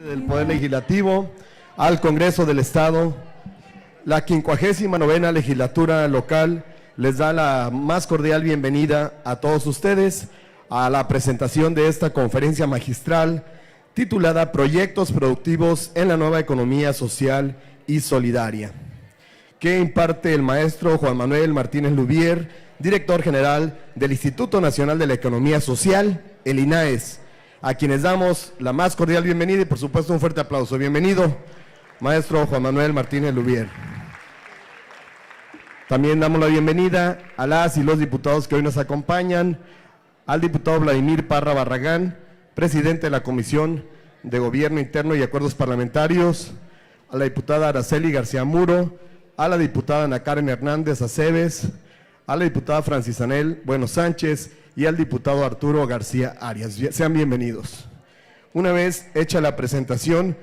Del Poder Legislativo al Congreso del Estado, la 59ª legislatura local les da la más cordial bienvenida a todos ustedes a la presentación de esta conferencia magistral titulada Proyectos Productivos en la Nueva Economía Social y Solidaria, que imparte el maestro Juan Manuel Martínez Lubier, director general del Instituto Nacional de la Economía Social, el INAES, a quienes damos la más cordial bienvenida y por supuesto un fuerte aplauso. Bienvenido, maestro Juan Manuel Martínez Lubier. También damos la bienvenida a las y los diputados que hoy nos acompañan, al diputado Vladimir Parra Barragán, presidente de la Comisión de Gobierno Interno y Acuerdos Parlamentarios, a la diputada Araceli García Muro, a la diputada Ana Karen Hernández Aceves, a la diputada Francisanel Bueno Sánchez y al diputado Arturo García Arias. Sean bienvenidos. Una vez hecha la presentación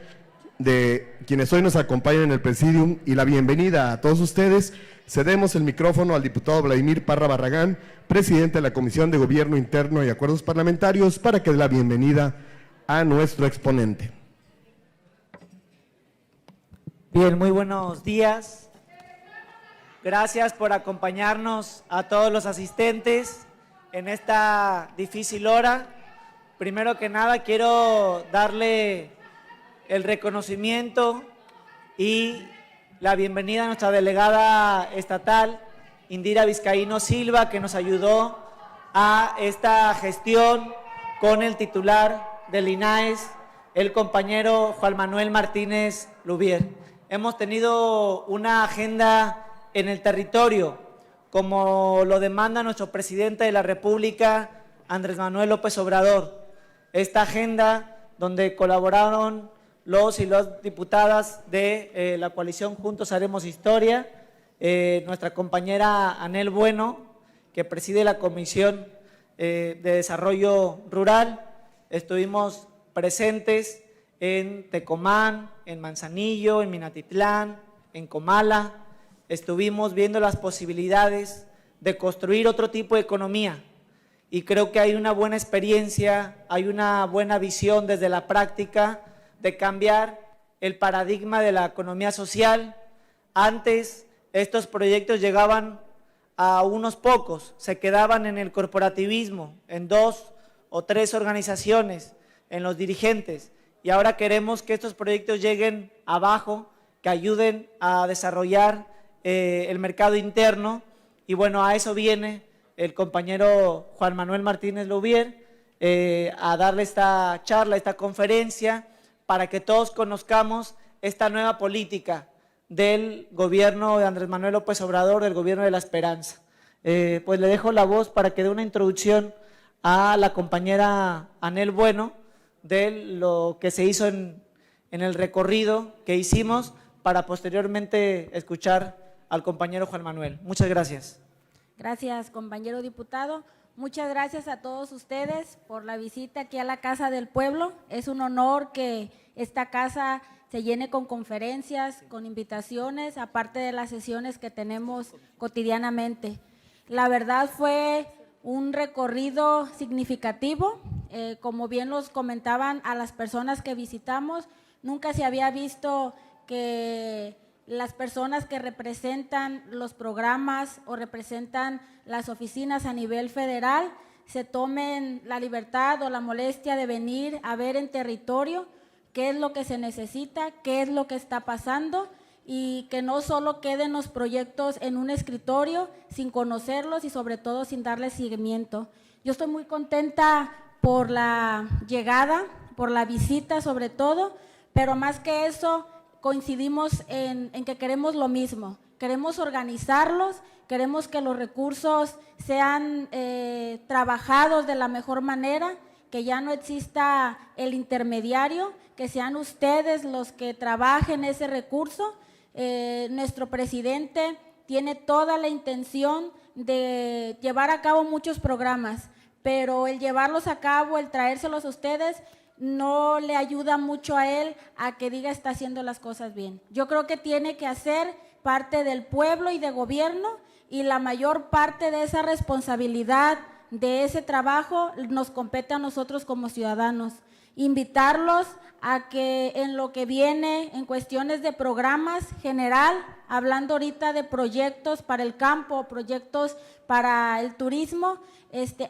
de quienes hoy nos acompañan en el Presidium y la bienvenida a todos ustedes, cedemos el micrófono al diputado Vladimir Parra Barragán, presidente de la Comisión de Gobierno Interno y Acuerdos Parlamentarios, para que dé la bienvenida a nuestro exponente. Bien, muy buenos días. Gracias por acompañarnos a todos los asistentes en esta difícil hora. Primero que nada quiero darle el reconocimiento y la bienvenida a nuestra delegada estatal, Indira Vizcaíno Silva, que nos ayudó a esta gestión con el titular del INAES, el compañero Juan Manuel Martínez Lubier. Hemos tenido una agenda en el territorio, como lo demanda nuestro presidente de la República, Andrés Manuel López Obrador. Esta agenda donde colaboraron los y las diputadas de la coalición Juntos Haremos Historia, nuestra compañera Anel Bueno, que preside la Comisión de Desarrollo Rural. Estuvimos presentes en Tecomán, en Manzanillo, en Minatitlán, en Comala. Estuvimos viendo las posibilidades de construir otro tipo de economía y creo que hay una buena experiencia, hay una buena visión desde la práctica de cambiar el paradigma de la economía social. Antes estos proyectos llegaban a unos pocos, se quedaban en el corporativismo, en 2 o 3 organizaciones, en los dirigentes, y ahora queremos que estos proyectos lleguen abajo, que ayuden a desarrollar el mercado interno, y bueno, a eso viene el compañero Juan Manuel Martínez Lubier a darle esta charla, esta conferencia, para que todos conozcamos esta nueva política del gobierno de Andrés Manuel López Obrador, del gobierno de la esperanza. Pues le dejo la voz para que dé una introducción a la compañera Anel Bueno de lo que se hizo en el recorrido que hicimos, para posteriormente escuchar al compañero Juan Manuel. Muchas gracias. Gracias, compañero diputado. Muchas gracias a todos ustedes por la visita aquí a la Casa del Pueblo. Es un honor que esta casa se llene con conferencias, con invitaciones, aparte de las sesiones que tenemos cotidianamente. La verdad fue un recorrido significativo. Como bien los comentaban a las personas que visitamos, nunca se había visto que las personas que representan los programas o representan las oficinas a nivel federal se tomen la libertad o la molestia de venir a ver en territorio qué es lo que se necesita, qué es lo que está pasando, y que no solo queden los proyectos en un escritorio sin conocerlos y sobre todo sin darles seguimiento. Yo estoy muy contenta por la llegada, por la visita sobre todo, pero más que eso coincidimos en que queremos lo mismo, queremos organizarlos, queremos que los recursos sean trabajados de la mejor manera, que ya no exista el intermediario, que sean ustedes los que trabajen ese recurso. Nuestro presidente tiene toda la intención de llevar a cabo muchos programas, pero el llevarlos a cabo, el traérselos a ustedes, no le ayuda mucho a él a que diga está haciendo las cosas bien. Yo creo que tiene que hacer parte del pueblo y de gobierno, y la mayor parte de esa responsabilidad, de ese trabajo, nos compete a nosotros como ciudadanos. Invitarlos a que en lo que viene en cuestiones de programas general, hablando ahorita de proyectos para el campo, proyectos para el turismo,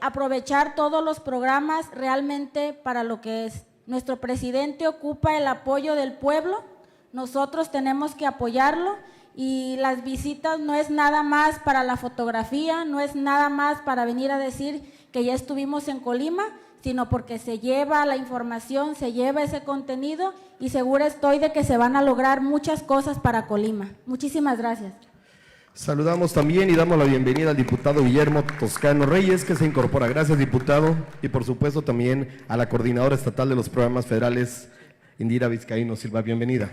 aprovechar todos los programas realmente para lo que es. Nuestro presidente ocupa el apoyo del pueblo, nosotros tenemos que apoyarlo, y las visitas no es nada más para la fotografía, no es nada más para venir a decir que ya estuvimos en Colima, sino porque se lleva la información, se lleva ese contenido, y segura estoy de que se van a lograr muchas cosas para Colima. Muchísimas gracias. Saludamos también y damos la bienvenida al diputado Guillermo Toscano Reyes, que se incorpora. Gracias, diputado. Y por supuesto también a la coordinadora estatal de los programas federales, Indira Vizcaíno Silva. Bienvenida.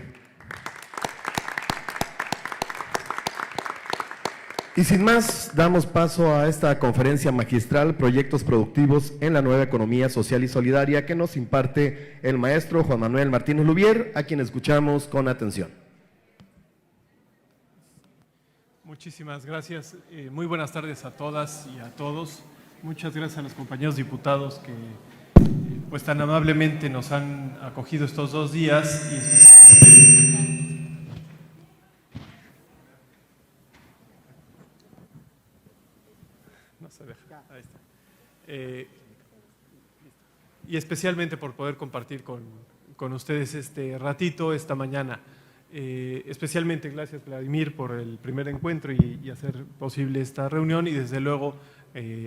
Y sin más, damos paso a esta conferencia magistral, Proyectos Productivos en la Nueva Economía Social y Solidaria, que nos imparte el maestro Juan Manuel Martínez Lubier, a quien escuchamos con atención. Muchísimas gracias. Muy buenas tardes a todas y a todos. Muchas gracias a los compañeros diputados que pues tan amablemente nos han acogido estos 2 días y especialmente y especialmente por poder compartir con ustedes este ratito esta mañana. Especialmente gracias, Vladimir, por el primer encuentro y hacer posible esta reunión, y desde luego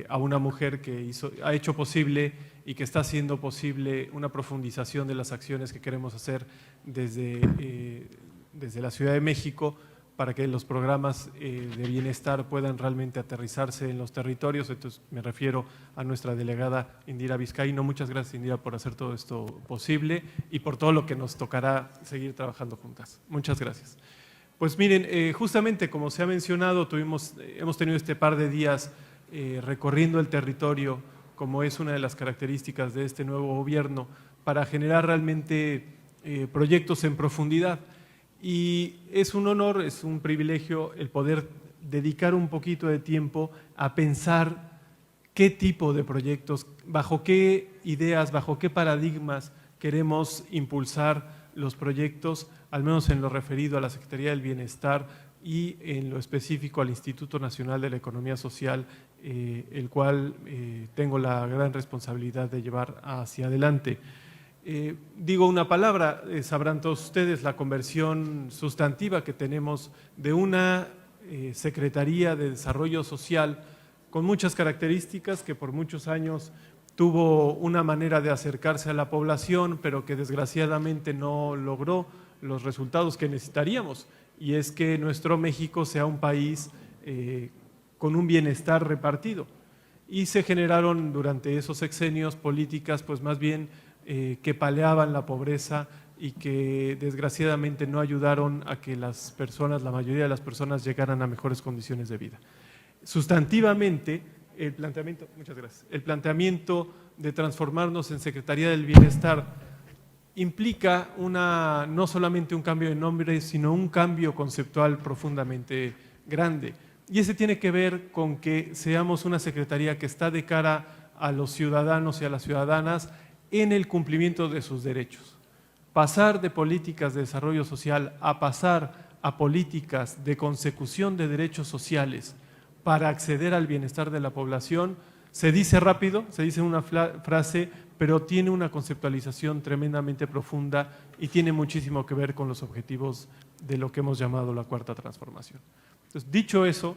a una mujer que ha hecho posible y que está haciendo posible una profundización de las acciones que queremos hacer desde la Ciudad de México, para que los programas de bienestar puedan realmente aterrizarse en los territorios. Entonces me refiero a nuestra delegada Indira Vizcaíno. Muchas gracias, Indira, por hacer todo esto posible y por todo lo que nos tocará seguir trabajando juntas. Muchas gracias. Pues miren, justamente como se ha mencionado, hemos tenido este par de días recorriendo el territorio, como es una de las características de este nuevo gobierno, para generar realmente proyectos en profundidad. Y es un honor, es un privilegio el poder dedicar un poquito de tiempo a pensar qué tipo de proyectos, bajo qué ideas, bajo qué paradigmas queremos impulsar los proyectos, al menos en lo referido a la Secretaría del Bienestar y en lo específico al Instituto Nacional de la Economía Social, el cual tengo la gran responsabilidad de llevar hacia adelante. Digo una palabra, sabrán todos ustedes la conversión sustantiva que tenemos de una Secretaría de Desarrollo Social con muchas características, que por muchos años tuvo una manera de acercarse a la población, pero que desgraciadamente no logró los resultados que necesitaríamos, y es que nuestro México sea un país con un bienestar repartido. Y se generaron durante esos sexenios políticas pues más bien que paliaban la pobreza y que desgraciadamente no ayudaron a que las personas, la mayoría de las personas, llegaran a mejores condiciones de vida. Sustantivamente, muchas gracias, el planteamiento de transformarnos en Secretaría del Bienestar implica no solamente un cambio de nombre, sino un cambio conceptual profundamente grande. Y ese tiene que ver con que seamos una secretaría que está de cara a los ciudadanos y a las ciudadanas en el cumplimiento de sus derechos. Pasar de políticas de desarrollo social a pasar a políticas de consecución de derechos sociales para acceder al bienestar de la población, se dice rápido, se dice una frase, pero tiene una conceptualización tremendamente profunda y tiene muchísimo que ver con los objetivos de lo que hemos llamado la Cuarta Transformación. Entonces, dicho eso,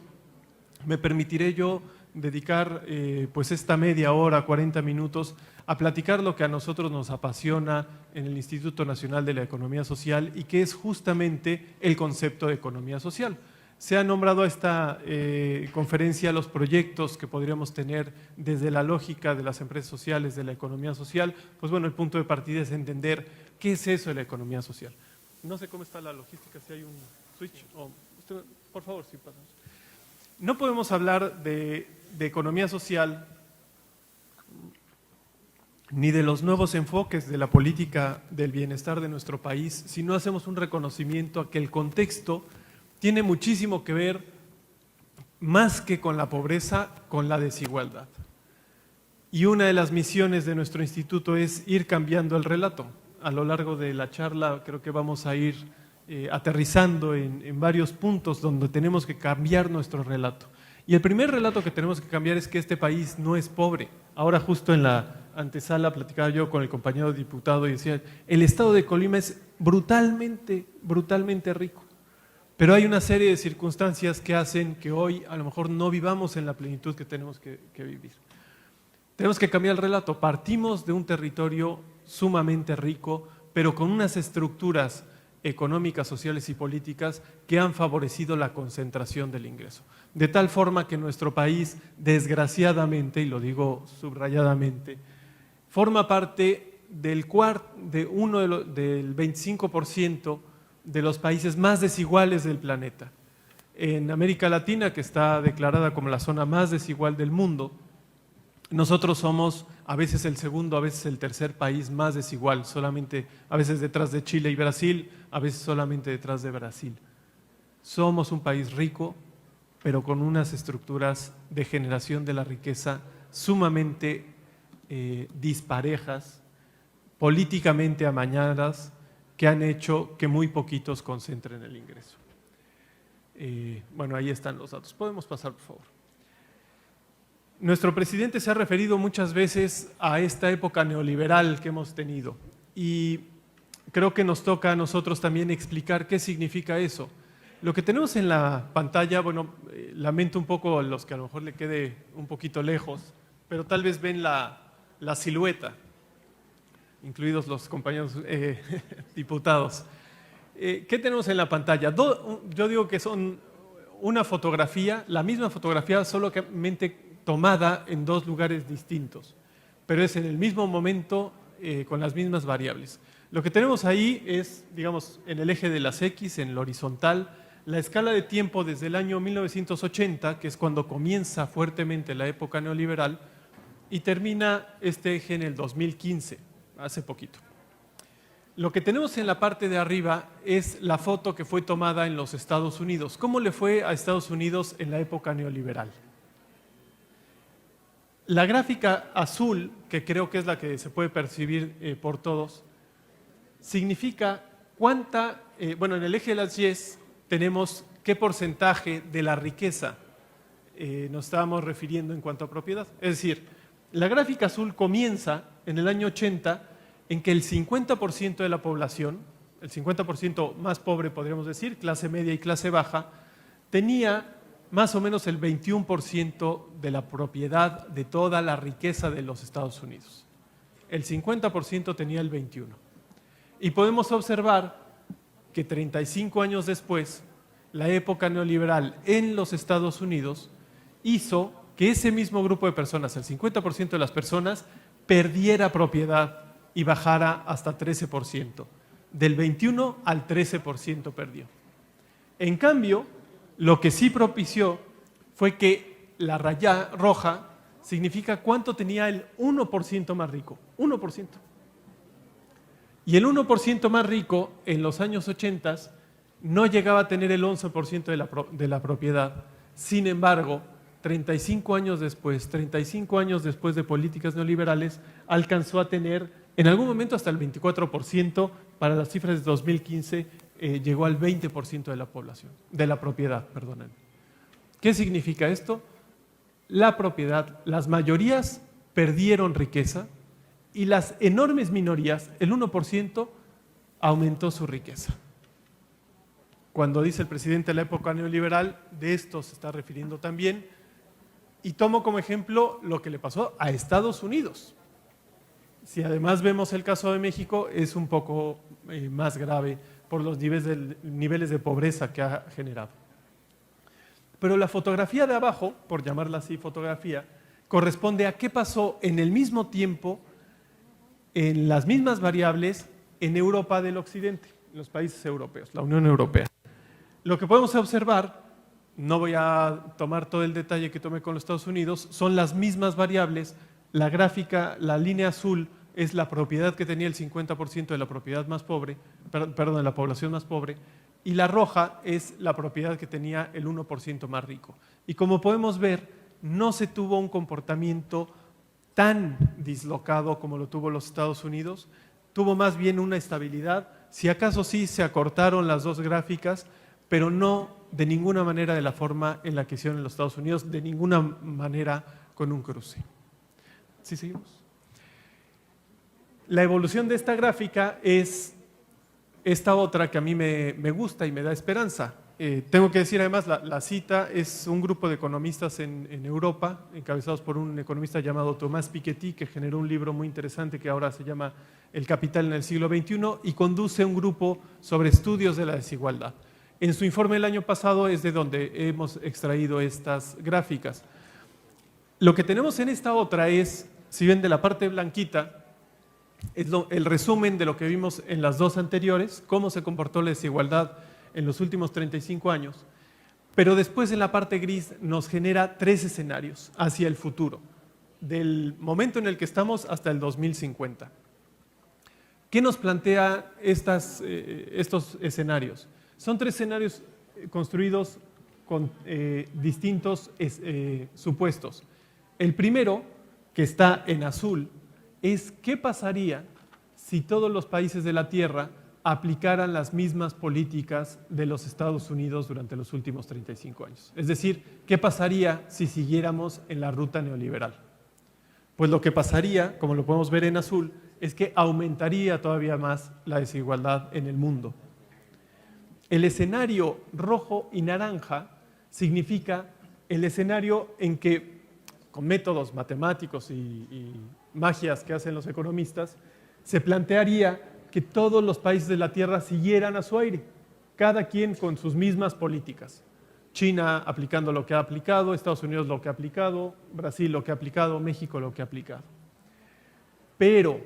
me permitiré yo dedicar pues esta media hora, 40 minutos, a platicar lo que a nosotros nos apasiona en el Instituto Nacional de la Economía Social, y que es justamente el concepto de economía social. Se ha nombrado a esta conferencia los proyectos que podríamos tener desde la lógica de las empresas sociales, de la economía social. Pues bueno, el punto de partida es entender qué es eso de la economía social. No sé cómo está la logística, si hay un switch. Usted, por favor, si pasamos. No podemos hablar de economía social ni de los nuevos enfoques de la política del bienestar de nuestro país si no hacemos un reconocimiento a que el contexto tiene muchísimo que ver, más que con la pobreza, con la desigualdad. Y una de las misiones de nuestro instituto es ir cambiando el relato. a lo largo de la charla creo que vamos a ir aterrizando en varios puntos donde tenemos que cambiar nuestro relato. Y el primer relato que tenemos que cambiar es que este país no es pobre. Ahora justo en la antesala platicaba yo con el compañero diputado y decía, el estado de Colima es brutalmente rico. Pero hay una serie de circunstancias que hacen que hoy a lo mejor no vivamos en la plenitud que tenemos que vivir. Tenemos que cambiar el relato. Partimos de un territorio sumamente rico, pero con unas estructuras económicas, sociales y políticas que han favorecido la concentración del ingreso. De tal forma que nuestro país, desgraciadamente, y lo digo subrayadamente, forma parte del 25% de los países más desiguales del planeta. En América Latina, que está declarada como la zona más desigual del mundo, nosotros somos a veces el segundo, a veces el tercer país más desigual, solamente a veces detrás de Chile y Brasil, a veces solamente detrás de Brasil. Somos un país rico, pero con unas estructuras de generación de la riqueza sumamente disparejas, políticamente amañadas, que han hecho que muy poquitos concentren el ingreso. Bueno, ahí están los datos. ¿Podemos pasar, por favor? Nuestro presidente se ha referido muchas veces a esta época neoliberal que hemos tenido y creo que nos toca a nosotros también explicar qué significa eso. Lo que tenemos en la pantalla, bueno, lamento un poco a los que a lo mejor le quede un poquito lejos, pero tal vez ven la silueta, incluidos los compañeros diputados. ¿Qué tenemos en la pantalla? Yo digo que son una fotografía, la misma fotografía, solamente tomada en dos lugares distintos, pero es en el mismo momento con las mismas variables. Lo que tenemos ahí es, digamos, en el eje de las X, en el horizontal, la escala de tiempo desde el año 1980, que es cuando comienza fuertemente la época neoliberal, y termina este eje en el 2015, hace poquito. Lo que tenemos en la parte de arriba es la foto que fue tomada en los Estados Unidos. ¿Cómo le fue a Estados Unidos en la época neoliberal? La gráfica azul, que creo que es la que se puede percibir por todos, significa cuánta, bueno, en el eje de las Y tenemos qué porcentaje de la riqueza nos estábamos refiriendo en cuanto a propiedad. Es decir, la gráfica azul comienza en el año 80 en que el 50% de la población, el 50% más pobre podríamos decir, clase media y clase baja, tenía más o menos el 21% de la propiedad de toda la riqueza de los Estados Unidos. El 50% tenía el 21%. Y podemos observar que 35 años después, la época neoliberal en los Estados Unidos hizo que ese mismo grupo de personas, el 50% de las personas, perdiera propiedad y bajara hasta 13%. Del 21 al 13% perdió. En cambio, lo que sí propició fue que la raya roja significa cuánto tenía el 1% más rico, 1%. Y el 1% más rico en los años 80 no llegaba a tener el 11% de la propiedad. Sin embargo, 35 años después de políticas neoliberales, alcanzó a tener en algún momento hasta el 24%, para las cifras de 2015 llegó al 20% de la población, de la propiedad, perdonen. ¿Qué significa esto? La propiedad, las mayorías perdieron riqueza y las enormes minorías, el 1%, aumentó su riqueza. Cuando dice el presidente de la época neoliberal, de esto se está refiriendo también, y tomo como ejemplo lo que le pasó a Estados Unidos. Si además vemos el caso de México, es un poco más grave por los niveles de pobreza que ha generado. Pero la fotografía de abajo, por llamarla así fotografía, corresponde a qué pasó en el mismo tiempo, en las mismas variables, en Europa del Occidente, en los países europeos, la Unión Europea. Lo que podemos observar, no voy a tomar todo el detalle que tomé con los Estados Unidos, son las mismas variables. La gráfica, la línea azul, es la propiedad que tenía el 50% de la propiedad más pobre, perdón, de la población más pobre, y la roja es la propiedad que tenía el 1% más rico. Y como podemos ver, no se tuvo un comportamiento tan dislocado como lo tuvo los Estados Unidos, tuvo más bien una estabilidad. Si acaso sí se acortaron las dos gráficas, pero no de ninguna manera de la forma en la que hicieron en los Estados Unidos, de ninguna manera con un cruce. ¿Sí seguimos? La evolución de esta gráfica es esta otra que a mí me gusta y me da esperanza. Tengo que decir además, la cita es un grupo de economistas en Europa, encabezados por un economista llamado Thomas Piketty, que generó un libro muy interesante que ahora se llama El capital en el siglo XXI y conduce un grupo sobre estudios de la desigualdad. En su informe el año pasado es de donde hemos extraído estas gráficas. Lo que tenemos en esta otra es, si ven de la parte blanquita, es el resumen de lo que vimos en las dos anteriores, cómo se comportó la desigualdad en los últimos 35 años, pero después en la parte gris nos genera 3 escenarios hacia el futuro, del momento en el que estamos hasta el 2050. ¿Qué nos plantea estos escenarios? Son 3 escenarios construidos con distintos supuestos. El primero, que está en azul, es qué pasaría si todos los países de la Tierra aplicaran las mismas políticas de los Estados Unidos durante los últimos 35 años. Es decir, ¿qué pasaría si siguiéramos en la ruta neoliberal? Pues lo que pasaría, como lo podemos ver en azul, es que aumentaría todavía más la desigualdad en el mundo. El escenario rojo y naranja significa el escenario en que, con métodos matemáticos y magias que hacen los economistas, se plantearía que todos los países de la Tierra siguieran a su aire, cada quien con sus mismas políticas. China aplicando lo que ha aplicado, Estados Unidos lo que ha aplicado, Brasil lo que ha aplicado, México lo que ha aplicado. Pero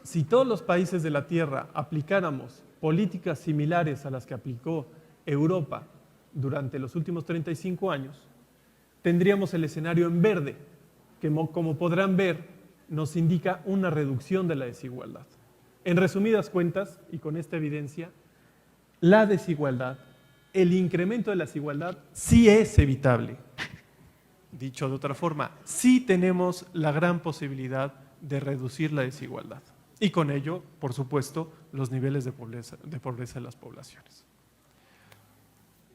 si todos los países de la Tierra aplicáramos políticas similares a las que aplicó Europa durante los últimos 35 años, tendríamos el escenario en verde, que como podrán ver, nos indica una reducción de la desigualdad. En resumidas cuentas, y con esta evidencia, la desigualdad, el incremento de la desigualdad sí es evitable. Dicho de otra forma, sí tenemos la gran posibilidad de reducir la desigualdad. Y con ello, por supuesto, los niveles de pobreza de las poblaciones.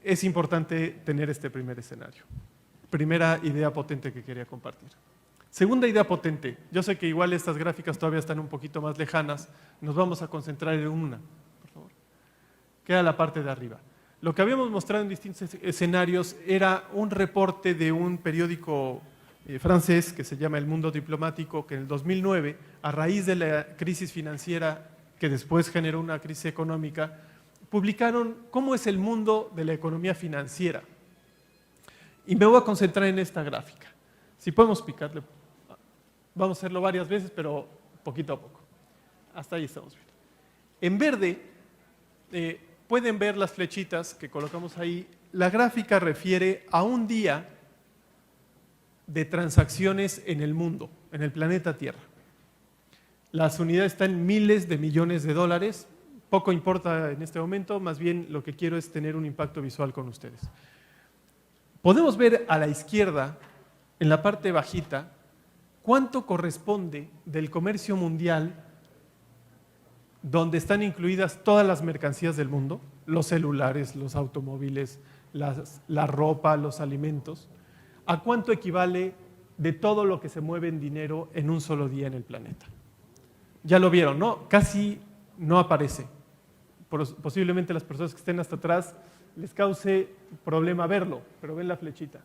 Es importante tener este primer escenario. Primera idea potente que quería compartir. Segunda idea potente. Yo sé que igual estas gráficas todavía están un poquito más lejanas. Nos vamos a concentrar en una, por favor. Queda la parte de arriba. Lo que habíamos mostrado en distintos escenarios era un reporte de un periódico francés que se llama El Mundo Diplomático, que en el 2009, a raíz de la crisis financiera que después generó una crisis económica, publicaron cómo es el mundo de la economía financiera. Y me voy a concentrar en esta gráfica. Si podemos picarle, vamos a hacerlo varias veces, pero poquito a poco. Hasta ahí estamos bien. En verde, pueden ver las flechitas que colocamos ahí. La gráfica refiere a un día de transacciones en el mundo, en el planeta Tierra. Las unidades están en miles de millones de dólares. Poco importa en este momento, más bien lo que quiero es tener un impacto visual con ustedes. Podemos ver a la izquierda, en la parte bajita, cuánto corresponde del comercio mundial donde están incluidas todas las mercancías del mundo, los celulares, los automóviles, la ropa, los alimentos, a cuánto equivale de todo lo que se mueve en dinero en un solo día en el planeta. Ya lo vieron, ¿no? Casi no aparece. Posiblemente las personas que estén hasta atrás les cause problema verlo, pero ven la flechita.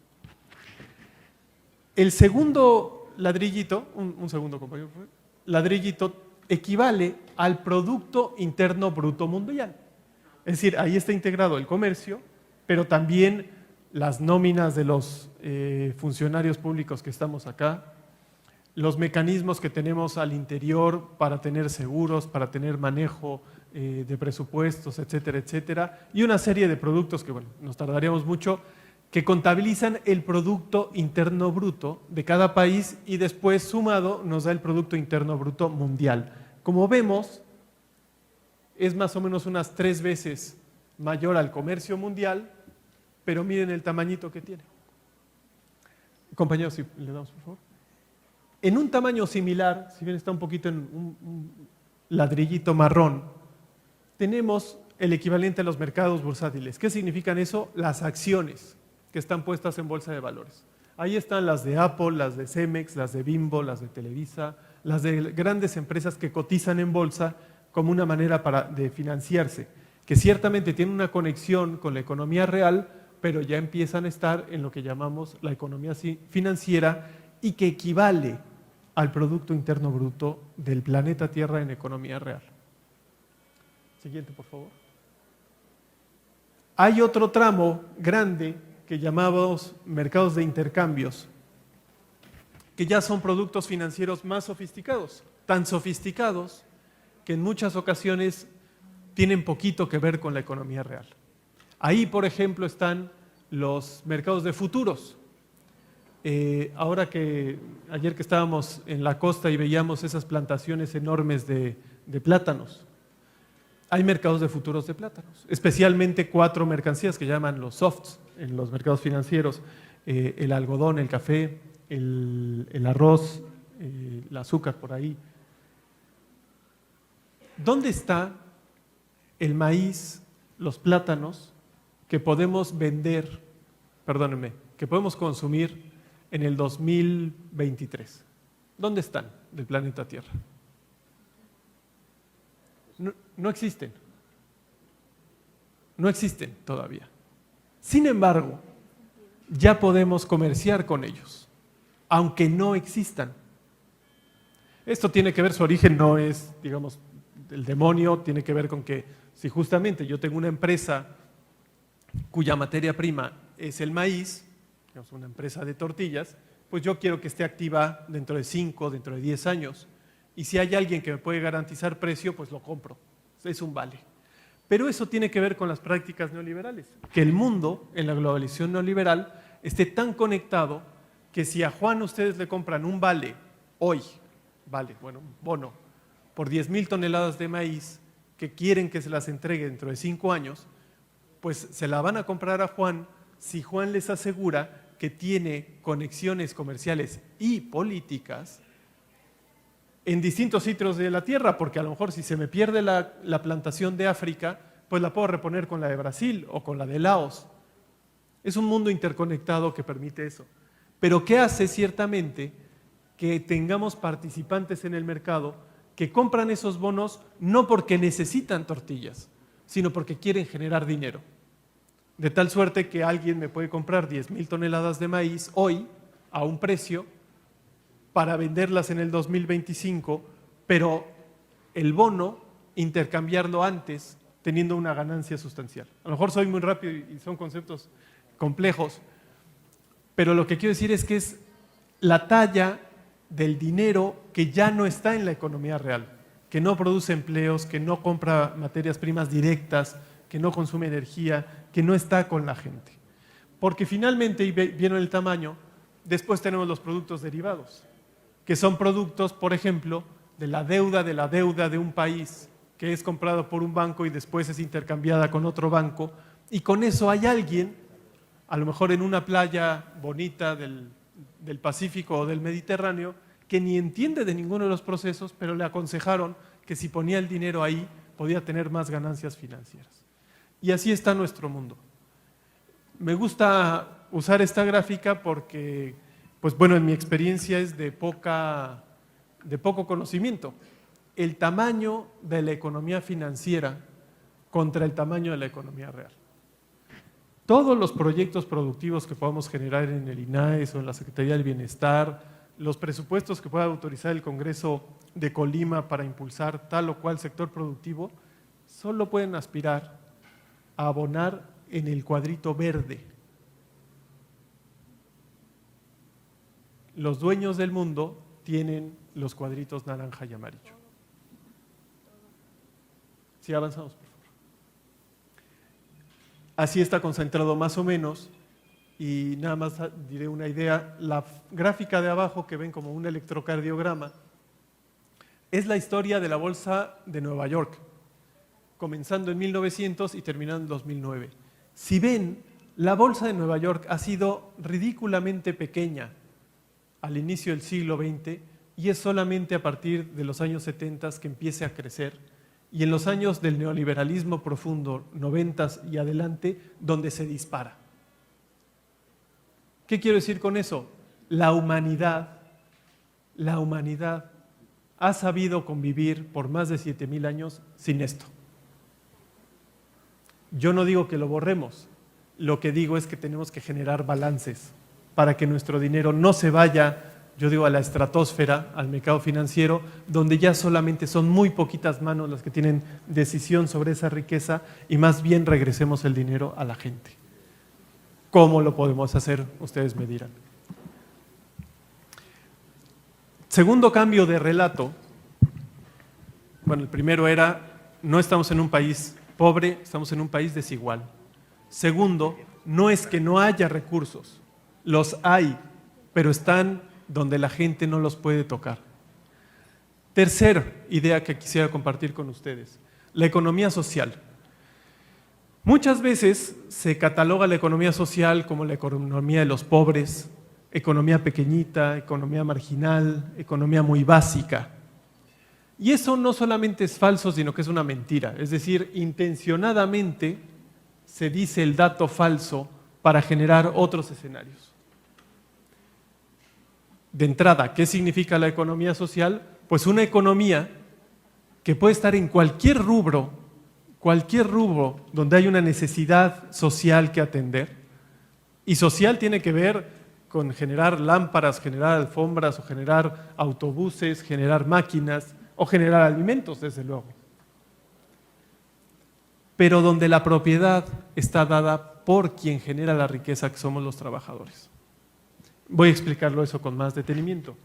El segundo ladrillito, un segundo compañero, ladrillito equivale al Producto Interno Bruto Mundial. Es decir, ahí está integrado el comercio, pero también las nóminas de los funcionarios públicos que estamos acá, los mecanismos que tenemos al interior para tener seguros, para tener manejo de presupuestos, etcétera, etcétera, y una serie de productos que, bueno, nos tardaríamos mucho, que contabilizan el Producto Interno Bruto de cada país y después sumado nos da el Producto Interno Bruto Mundial. Como vemos, es más o menos unas 3 veces mayor al comercio mundial, pero miren el tamañito que tiene. Compañeros, si le damos por favor. En un tamaño similar, si bien está un poquito ladrillito marrón, tenemos el equivalente a los mercados bursátiles. ¿Qué significan eso? Las acciones que están puestas en bolsa de valores. Ahí están las de Apple, las de Cemex, las de Bimbo, las de Televisa, las de grandes empresas que cotizan en bolsa como una manera de financiarse, que ciertamente tienen una conexión con la economía real, pero ya empiezan a estar en lo que llamamos la economía financiera y que equivale al Producto Interno Bruto del planeta Tierra en economía real. Siguiente, por favor. Hay otro tramo grande que llamamos mercados de intercambios, que ya son productos financieros más sofisticados, tan sofisticados que en muchas ocasiones tienen poquito que ver con la economía real. Ahí, por ejemplo, están los mercados de futuros. Ayer que estábamos en la costa y veíamos esas plantaciones enormes de plátanos, hay mercados de futuros de plátanos, especialmente 4 mercancías que llaman los softs en los mercados financieros: el algodón, el café, el arroz, el azúcar por ahí. ¿Dónde está el maíz, los plátanos que podemos vender, que podemos consumir en el 2023? ¿Dónde están del planeta Tierra? No existen. No existen todavía. Sin embargo, ya podemos comerciar con ellos, aunque no existan. Esto tiene que ver, su origen no es, digamos, el demonio, tiene que ver con que si justamente yo tengo una empresa cuya materia prima es el maíz, digamos, una empresa de tortillas, pues yo quiero que esté activa dentro de 5, dentro de 10 años. Y si hay alguien que me puede garantizar precio, pues lo compro. Es un vale. Pero eso tiene que ver con las prácticas neoliberales. Que el mundo, en la globalización neoliberal, esté tan conectado que si a Juan ustedes le compran un vale hoy, un bono, por 10,000 toneladas de maíz, que quieren que se las entregue dentro de 5 años, pues se la van a comprar a Juan si Juan les asegura que tiene conexiones comerciales y políticas en distintos sitios de la tierra, porque a lo mejor si se me pierde la plantación de África, pues la puedo reponer con la de Brasil o con la de Laos. Es un mundo interconectado que permite eso. Pero ¿qué hace ciertamente que tengamos participantes en el mercado que compran esos bonos no porque necesitan tortillas, sino porque quieren generar dinero? De tal suerte que alguien me puede comprar 10,000 toneladas de maíz hoy a un precio para venderlas en el 2025, pero el bono intercambiarlo antes teniendo una ganancia sustancial. A lo mejor soy muy rápido y son conceptos complejos, pero lo que quiero decir es que es la talla del dinero que ya no está en la economía real, que no produce empleos, que no compra materias primas directas, que no consume energía, que no está con la gente. Porque finalmente, y vieron el tamaño, después tenemos los productos derivados, que son productos, por ejemplo, de la deuda de un país que es comprado por un banco y después es intercambiada con otro banco, y con eso hay alguien, a lo mejor en una playa bonita del Pacífico o del Mediterráneo, que ni entiende de ninguno de los procesos, pero le aconsejaron que si ponía el dinero ahí, podía tener más ganancias financieras. Y así está nuestro mundo. Me gusta usar esta gráfica porque, pues bueno, en mi experiencia es de poco conocimiento. El tamaño de la economía financiera contra el tamaño de la economía real. Todos los proyectos productivos que podamos generar en el INAES o en la Secretaría del Bienestar, los presupuestos que pueda autorizar el Congreso de Colima para impulsar tal o cual sector productivo, solo pueden aspirar a abonar en el cuadrito verde. Los dueños del mundo tienen los cuadritos naranja y amarillo. Sí, avanzamos, por favor. Así está concentrado más o menos, y nada más diré una idea. La gráfica de abajo que ven como un electrocardiograma es la historia de la Bolsa de Nueva York, comenzando en 1900 y terminando en 2009. Si ven, la Bolsa de Nueva York ha sido ridículamente pequeña al inicio del siglo XX y es solamente a partir de los años 70 que empiece a crecer, y en los años del neoliberalismo profundo, 90 y adelante, donde se dispara. ¿Qué quiero decir con eso? La humanidad ha sabido convivir por más de 7,000 años sin esto. Yo no digo que lo borremos, lo que digo es que tenemos que generar balances para que nuestro dinero no se vaya, yo digo, a la estratosfera, al mercado financiero, donde ya solamente son muy poquitas manos las que tienen decisión sobre esa riqueza y más bien regresemos el dinero a la gente. ¿Cómo lo podemos hacer? Ustedes me dirán. Segundo cambio de relato. Bueno, el primero era, no estamos en un país pobre, estamos en un país desigual. Segundo, no es que no haya recursos, los hay, pero están donde la gente no los puede tocar. Tercera idea que quisiera compartir con ustedes, la economía social. Muchas veces se cataloga la economía social como la economía de los pobres, economía pequeñita, economía marginal, economía muy básica. Y eso no solamente es falso, sino que es una mentira. Es decir, intencionadamente se dice el dato falso para generar otros escenarios. De entrada, ¿qué significa la economía social? Pues una economía que puede estar en cualquier rubro donde hay una necesidad social que atender. Y social tiene que ver con generar lámparas, generar alfombras o generar autobuses, generar máquinas o generar alimentos, desde luego. Pero donde la propiedad está dada por quien genera la riqueza, que somos los trabajadores. Voy a explicarlo eso con más detenimiento.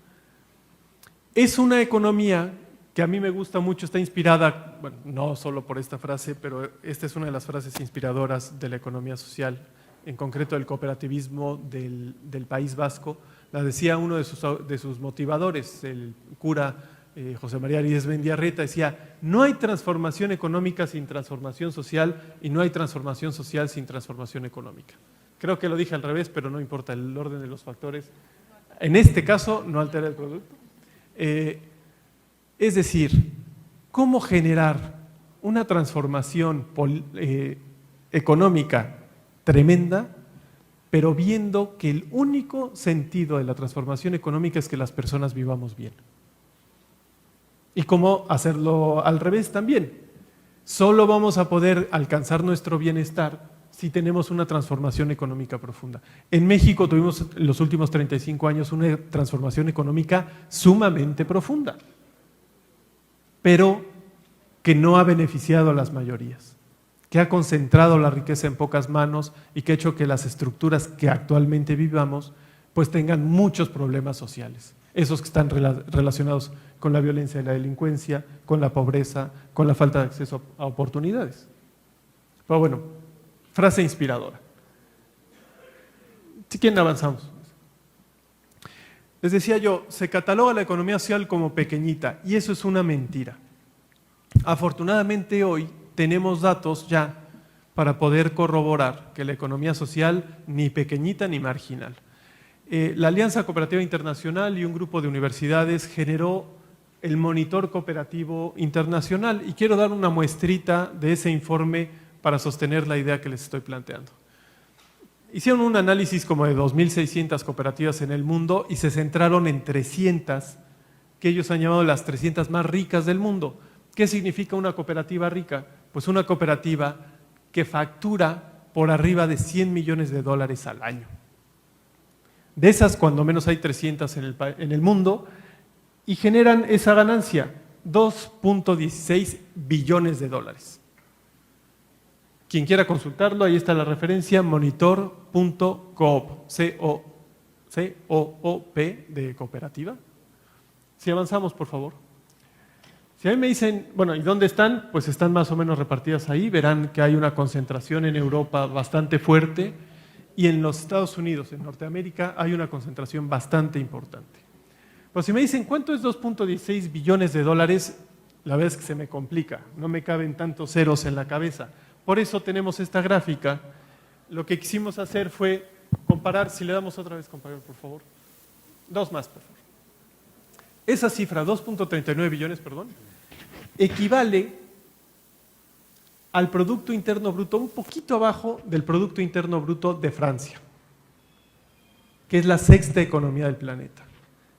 Es una economía que a mí me gusta mucho, está inspirada, bueno, no solo por esta frase, pero esta es una de las frases inspiradoras de la economía social, en concreto del cooperativismo del País Vasco. La decía uno de sus motivadores, el cura José María Arias Mendiarreta, decía: no hay transformación económica sin transformación social y no hay transformación social sin transformación económica. Creo que lo dije al revés, pero no importa, el orden de los factores. En este caso, no altera el producto. Es decir, ¿cómo generar una transformación económica tremenda, pero viendo que el único sentido de la transformación económica es que las personas vivamos bien? ¿Y cómo hacerlo al revés también? Solo vamos a poder alcanzar nuestro bienestar si tenemos una transformación económica profunda. En México tuvimos en los últimos 35 años una transformación económica sumamente profunda, pero que no ha beneficiado a las mayorías, que ha concentrado la riqueza en pocas manos y que ha hecho que las estructuras que actualmente vivamos pues tengan muchos problemas sociales. Esos que están relacionados con la violencia y la delincuencia, con la pobreza, con la falta de acceso a oportunidades. Pero bueno, frase inspiradora. Si quieren avanzamos. Les decía yo, se cataloga la economía social como pequeñita y eso es una mentira. Afortunadamente hoy tenemos datos ya para poder corroborar que la economía social ni pequeñita ni marginal. La Alianza Cooperativa Internacional y un grupo de universidades generó el Monitor Cooperativo Internacional y quiero dar una muestrita de ese informe para sostener la idea que les estoy planteando. Hicieron un análisis como de 2.600 cooperativas en el mundo y se centraron en 300, que ellos han llamado las 300 más ricas del mundo. ¿Qué significa una cooperativa rica? Pues una cooperativa que factura por arriba de $100 millones al año. De esas, cuando menos hay 300 en el mundo, y generan esa ganancia, $2.16 billones. Quien quiera consultarlo, ahí está la referencia, monitor.coop, C-O-O-P de cooperativa. Si avanzamos, por favor. Si a mí me dicen, bueno, ¿y dónde están? Pues están más o menos repartidas ahí, verán que hay una concentración en Europa bastante fuerte y en los Estados Unidos, en Norteamérica, hay una concentración bastante importante. Pero si me dicen, ¿cuánto es $2.16 billones? La verdad es que se me complica, no me caben tantos ceros en la cabeza. Por eso tenemos esta gráfica. Lo que quisimos hacer fue comparar, si le damos otra vez comparar, por favor. Dos más, por favor. esa cifra, 2.39 billones, perdón, equivale al Producto Interno Bruto, un poquito abajo del Producto Interno Bruto de Francia, que es la sexta economía del planeta.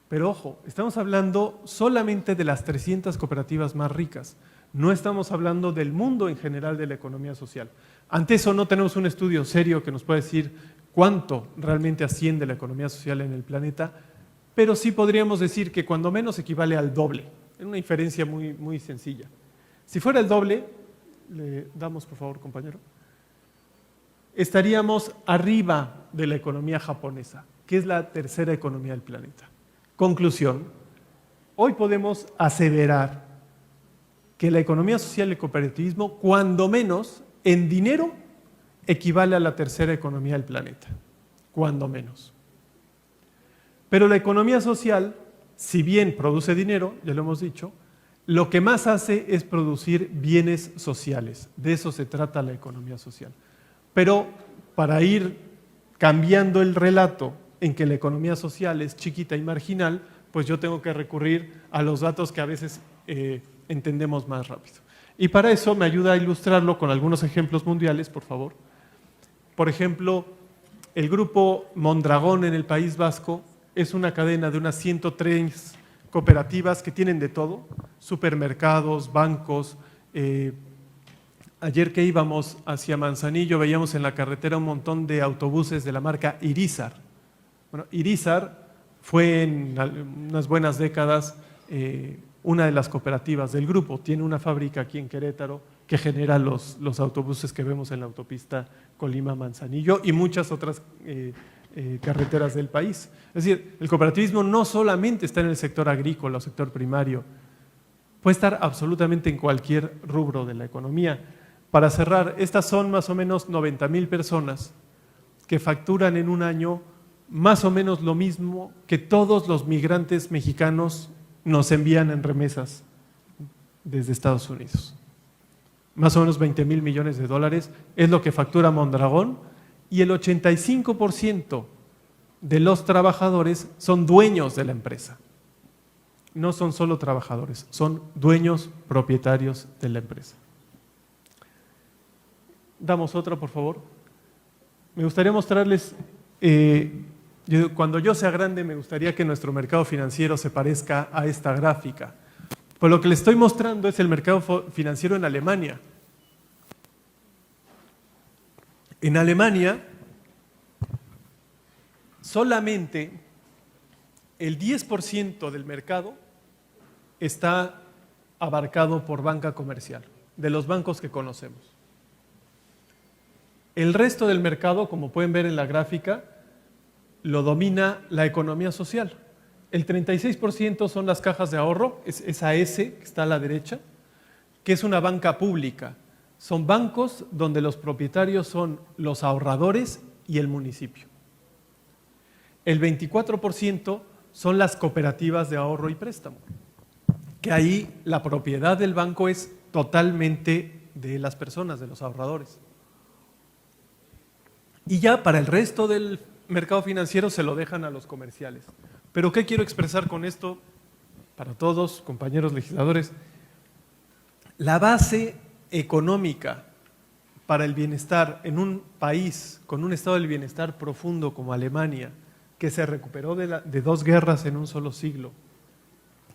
Pero ojo, estamos hablando solamente de las 300 cooperativas más ricas, no estamos hablando del mundo en general de la economía social. Ante eso no tenemos un estudio serio que nos pueda decir cuánto realmente asciende la economía social en el planeta, pero sí podríamos decir que cuando menos equivale al doble, es una inferencia muy sencilla. Si fuera el doble, le damos por favor, compañero, estaríamos arriba de la economía japonesa, que es la tercera economía del planeta. Conclusión, hoy podemos aseverar que la economía social y el cooperativismo, cuando menos en dinero, equivale a la tercera economía del planeta, cuando menos. Pero la economía social, si bien produce dinero, ya lo hemos dicho, lo que más hace es producir bienes sociales. De eso se trata la economía social. Pero para ir cambiando el relato en que la economía social es chiquita y marginal, pues yo tengo que recurrir a los datos que a veces entendemos más rápido. Y para eso me ayuda a ilustrarlo con algunos ejemplos mundiales, por favor. Por ejemplo, el grupo Mondragón en el País Vasco es una cadena de unas 103 cooperativas que tienen de todo, supermercados, bancos. Ayer que íbamos hacia Manzanillo veíamos en la carretera un montón de autobuses de la marca Irizar. Bueno, Irizar fue en unas buenas décadas una de las cooperativas del grupo. Tiene una fábrica aquí en Querétaro que genera los autobuses que vemos en la autopista Colima-Manzanillo y muchas otras carreteras del país. Es decir, el cooperativismo no solamente está en el sector agrícola o sector primario, puede estar absolutamente en cualquier rubro de la economía. Para cerrar, estas son más o menos 90,000 personas que facturan en un año más o menos lo mismo que todos los migrantes mexicanos nos envían en remesas desde Estados Unidos. Más o menos 20,000 millones de dólares es lo que factura Mondragón, y el 85% de los trabajadores son dueños de la empresa. No son solo trabajadores, son dueños propietarios de la empresa. Damos otra, por favor. Me gustaría mostrarles, cuando yo sea grande me gustaría que nuestro mercado financiero se parezca a esta gráfica. Pues lo que les estoy mostrando es el mercado financiero en Alemania. En Alemania, solamente el 10% del mercado está abarcado por banca comercial, de los bancos que conocemos. El resto del mercado, como pueden ver en la gráfica, lo domina la economía social. El 36% son las cajas de ahorro, es esa S que está a la derecha, que es una banca pública. Son bancos donde los propietarios son los ahorradores y el municipio. El 24% son las cooperativas de ahorro y préstamo, que ahí la propiedad del banco es totalmente de las personas, de los ahorradores. Y ya para el resto del mercado financiero se lo dejan a los comerciales. Pero ¿qué quiero expresar con esto para todos, compañeros legisladores? La base económica para el bienestar en un país con un estado del bienestar profundo como Alemania, que se recuperó de 2 guerras en un solo siglo.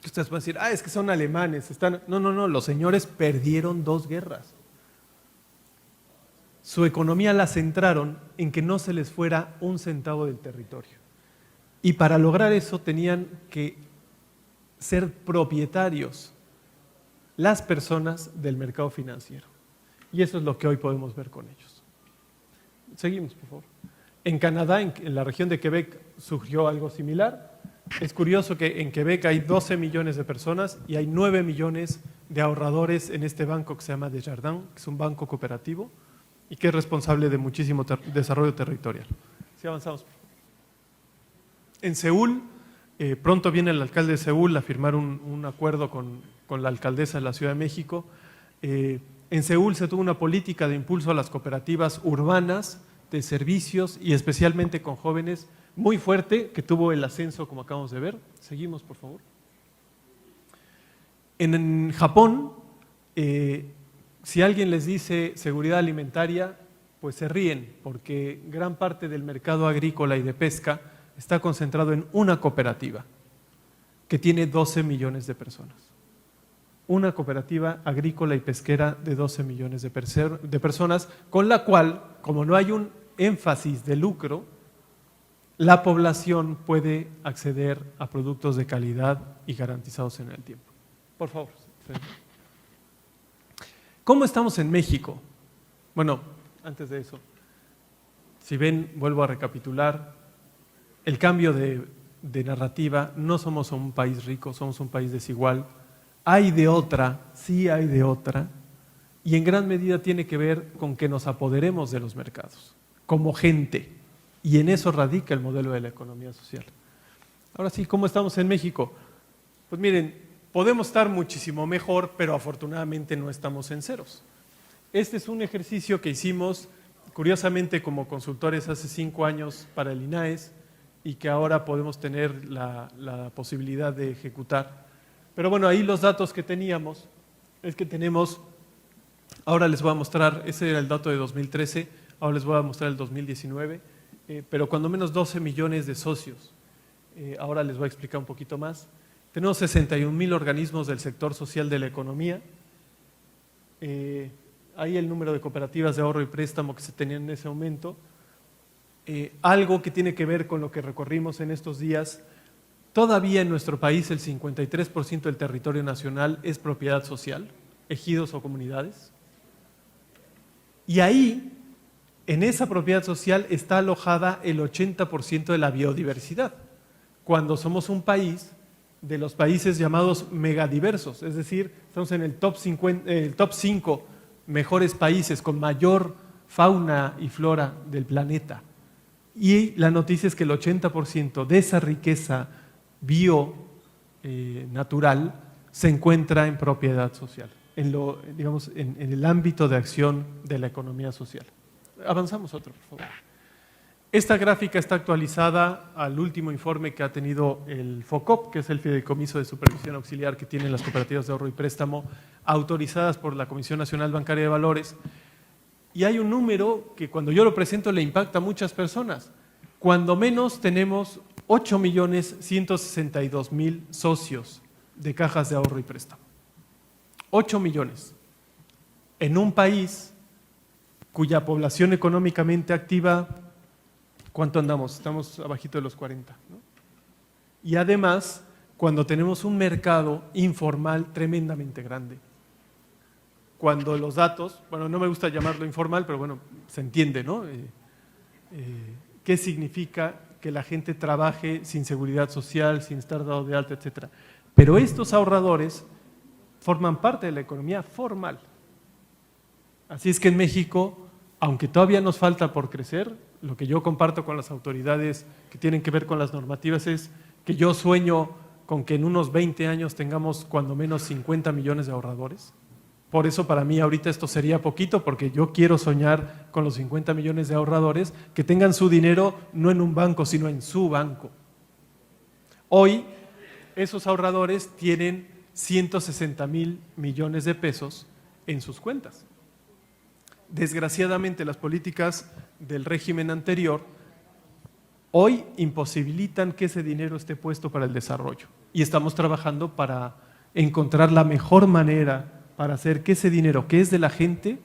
Que ustedes pueden decir, es que son alemanes. No, los señores perdieron 2 guerras. Su economía la centraron en que no se les fuera un centavo del territorio. Y para lograr eso tenían que ser propietarios las personas del mercado financiero. Y eso es lo que hoy podemos ver con ellos. Seguimos, por favor. En Canadá, en la región de Quebec, surgió algo similar. Es curioso que en Quebec hay 12 millones de personas y hay 9 millones de ahorradores en este banco que se llama Desjardins, que es un banco cooperativo y que es responsable de muchísimo desarrollo territorial. Si avanzamos. En Seúl, pronto viene el alcalde de Seúl a firmar un acuerdo con la alcaldesa de la Ciudad de México. En Seúl se tuvo una política de impulso a las cooperativas urbanas de servicios y especialmente con jóvenes muy fuerte, que tuvo el ascenso como acabamos de ver. Seguimos, por favor. En Japón, si alguien les dice seguridad alimentaria, pues se ríen, porque gran parte del mercado agrícola y de pesca está concentrado en una cooperativa que tiene 12 millones de personas. Una cooperativa agrícola y pesquera de 12 millones de personas, con la cual, como no hay un énfasis de lucro, la población puede acceder a productos de calidad y garantizados en el tiempo. Por favor. ¿Cómo estamos en México? Bueno, antes de eso, si ven, vuelvo a recapitular, el cambio de narrativa, no somos un país rico, somos un país desigual, hay de otra, sí hay de otra, y en gran medida tiene que ver con que nos apoderemos de los mercados, como gente, y en eso radica el modelo de la economía social. Ahora sí, ¿cómo estamos en México? Pues miren, podemos estar muchísimo mejor, pero afortunadamente no estamos en ceros. Este es un ejercicio que hicimos, curiosamente, como consultores hace 5 años para el INAES y que ahora podemos tener la posibilidad de ejecutar. Pero bueno, ahí los datos que teníamos es que tenemos, ahora les voy a mostrar, ese era el dato de 2013, ahora les voy a mostrar el 2019, pero cuando menos 12 millones de socios. Ahora les voy a explicar un poquito más. Tenemos 61,000 organismos del sector social de la economía. Ahí el número de cooperativas de ahorro y préstamo que se tenían en ese momento. Algo que tiene que ver con lo que recorrimos en estos días. Todavía en nuestro país el 53% del territorio nacional es propiedad social, ejidos o comunidades. Y ahí, en esa propiedad social, está alojada el 80% de la biodiversidad, cuando somos un país de los países llamados megadiversos, es decir, estamos en el top 5 mejores países con mayor fauna y flora del planeta. Y la noticia es que el 80% de esa riqueza natural se encuentra en propiedad social, en el ámbito de acción de la economía social. Avanzamos otro, por favor. Esta gráfica está actualizada al último informe que ha tenido el FOCOP, que es el Fideicomiso de Supervisión Auxiliar que tienen las cooperativas de ahorro y préstamo, autorizadas por la Comisión Nacional Bancaria de Valores. Y hay un número que cuando yo lo presento le impacta a muchas personas. Cuando menos tenemos 8,162,000 socios de cajas de ahorro y préstamo. 8 millones. En un país cuya población económicamente activa, ¿cuánto andamos? Estamos abajito de los 40, ¿no? Y además, cuando tenemos un mercado informal tremendamente grande. Cuando los datos, bueno, no me gusta llamarlo informal, pero bueno, se entiende, ¿no? ¿Qué significa que la gente trabaje sin seguridad social, sin estar dado de alta, etcétera? Pero estos ahorradores forman parte de la economía formal. Así es que en México, aunque todavía nos falta por crecer, lo que yo comparto con las autoridades que tienen que ver con las normativas es que yo sueño con que en unos 20 años tengamos cuando menos 50 millones de ahorradores. Por eso para mí ahorita esto sería poquito, porque yo quiero soñar con los 50 millones de ahorradores que tengan su dinero no en un banco, sino en su banco. Hoy esos ahorradores tienen 160,000 millones de pesos en sus cuentas. Desgraciadamente las políticas del régimen anterior hoy imposibilitan que ese dinero esté puesto para el desarrollo y estamos trabajando para encontrar la mejor manera para hacer que ese dinero que es de la gente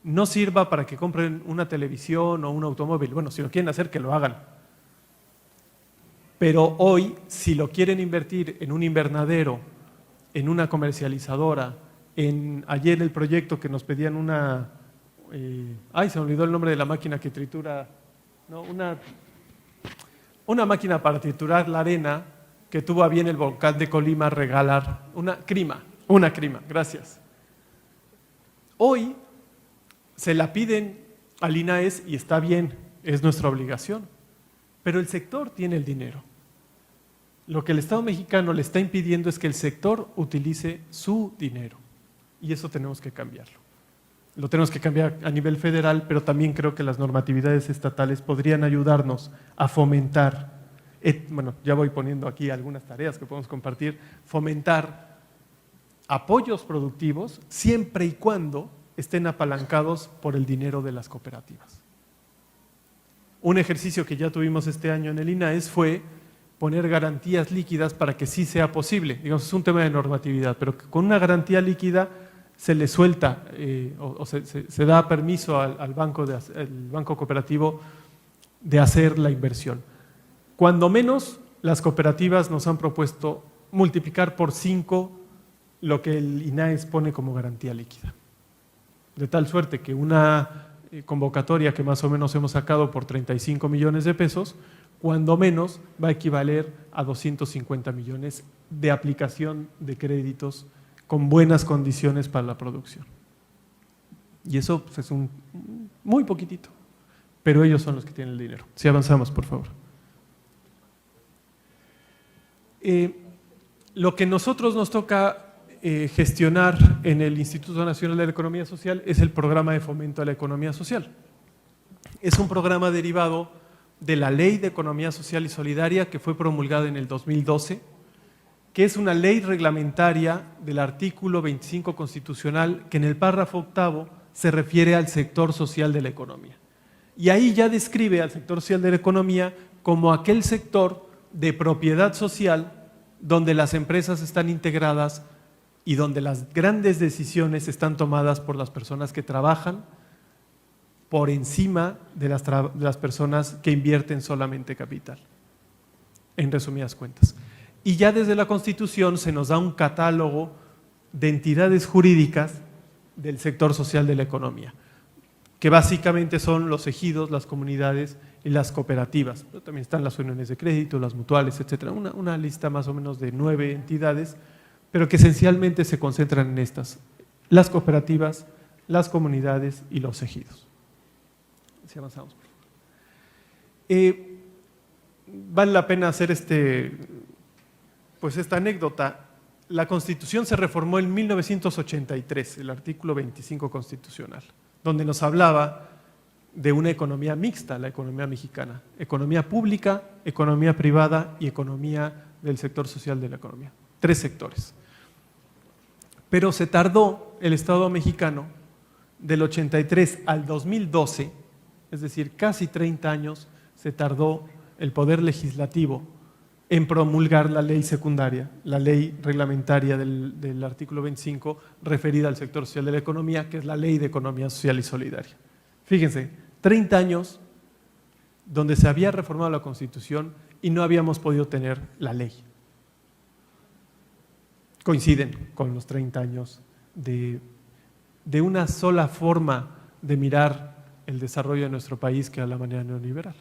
no sirva para que compren una televisión o un automóvil. Bueno, si lo quieren hacer, que lo hagan. Pero hoy, si lo quieren invertir en un invernadero, en una comercializadora, ayer el proyecto que nos pedían una... se me olvidó el nombre de la máquina que tritura, ¿no? Una máquina para triturar la arena que tuvo a bien el volcán de Colima regalar, una crima, gracias. Hoy se la piden al INAES y está bien, es nuestra obligación, pero el sector tiene el dinero. Lo que el Estado mexicano le está impidiendo es que el sector utilice su dinero y eso tenemos que cambiarlo. Lo tenemos que cambiar a nivel federal, pero también creo que las normatividades estatales podrían ayudarnos a fomentar, bueno, ya voy poniendo aquí algunas tareas que podemos compartir, fomentar apoyos productivos siempre y cuando estén apalancados por el dinero de las cooperativas. Un ejercicio que ya tuvimos este año en el INAES fue poner garantías líquidas para que sí sea posible. Digamos, es un tema de normatividad, pero que con una garantía líquida se le suelta se da permiso al banco cooperativo de hacer la inversión. Cuando menos, las cooperativas nos han propuesto multiplicar por 5 lo que el INAES pone como garantía líquida. De tal suerte que una convocatoria que más o menos hemos sacado por 35 millones de pesos, cuando menos va a equivaler a 250 millones de aplicación de créditos con buenas condiciones para la producción. Y eso pues, es muy poquitito, pero ellos son los que tienen el dinero. Si avanzamos, por favor. Lo que nosotros nos toca gestionar en el Instituto Nacional de la Economía Social es el Programa de Fomento a la Economía Social. Es un programa derivado de la Ley de Economía Social y Solidaria que fue promulgada en el 2012, que es una ley reglamentaria del artículo 25 constitucional que en el párrafo octavo se refiere al sector social de la economía. Y ahí ya describe al sector social de la economía como aquel sector de propiedad social donde las empresas están integradas y donde las grandes decisiones están tomadas por las personas que trabajan por encima de las personas que invierten solamente capital, en resumidas cuentas. Y ya desde la Constitución se nos da un catálogo de entidades jurídicas del sector social de la economía, que básicamente son los ejidos, las comunidades y las cooperativas. Pero también están las uniones de crédito, las mutuales, etcétera. Una lista más o menos de 9 entidades, pero que esencialmente se concentran en estas: las cooperativas, las comunidades y los ejidos. Si avanzamos, por favor. Vale la pena hacer esta anécdota. La Constitución se reformó en 1983, el artículo 25 constitucional, donde nos hablaba de una economía mixta, la economía mexicana: economía pública, economía privada y economía del sector social de la economía. 3 sectores. Pero se tardó el Estado mexicano del 83 al 2012, es decir, casi 30 años, se tardó el Poder Legislativo en promulgar la ley secundaria, la ley reglamentaria del artículo 25 referida al sector social de la economía, que es la Ley de Economía Social y Solidaria. Fíjense, 30 años donde se había reformado la Constitución y no habíamos podido tener la ley. Coinciden con los 30 años de una sola forma de mirar el desarrollo de nuestro país, que es la manera neoliberal.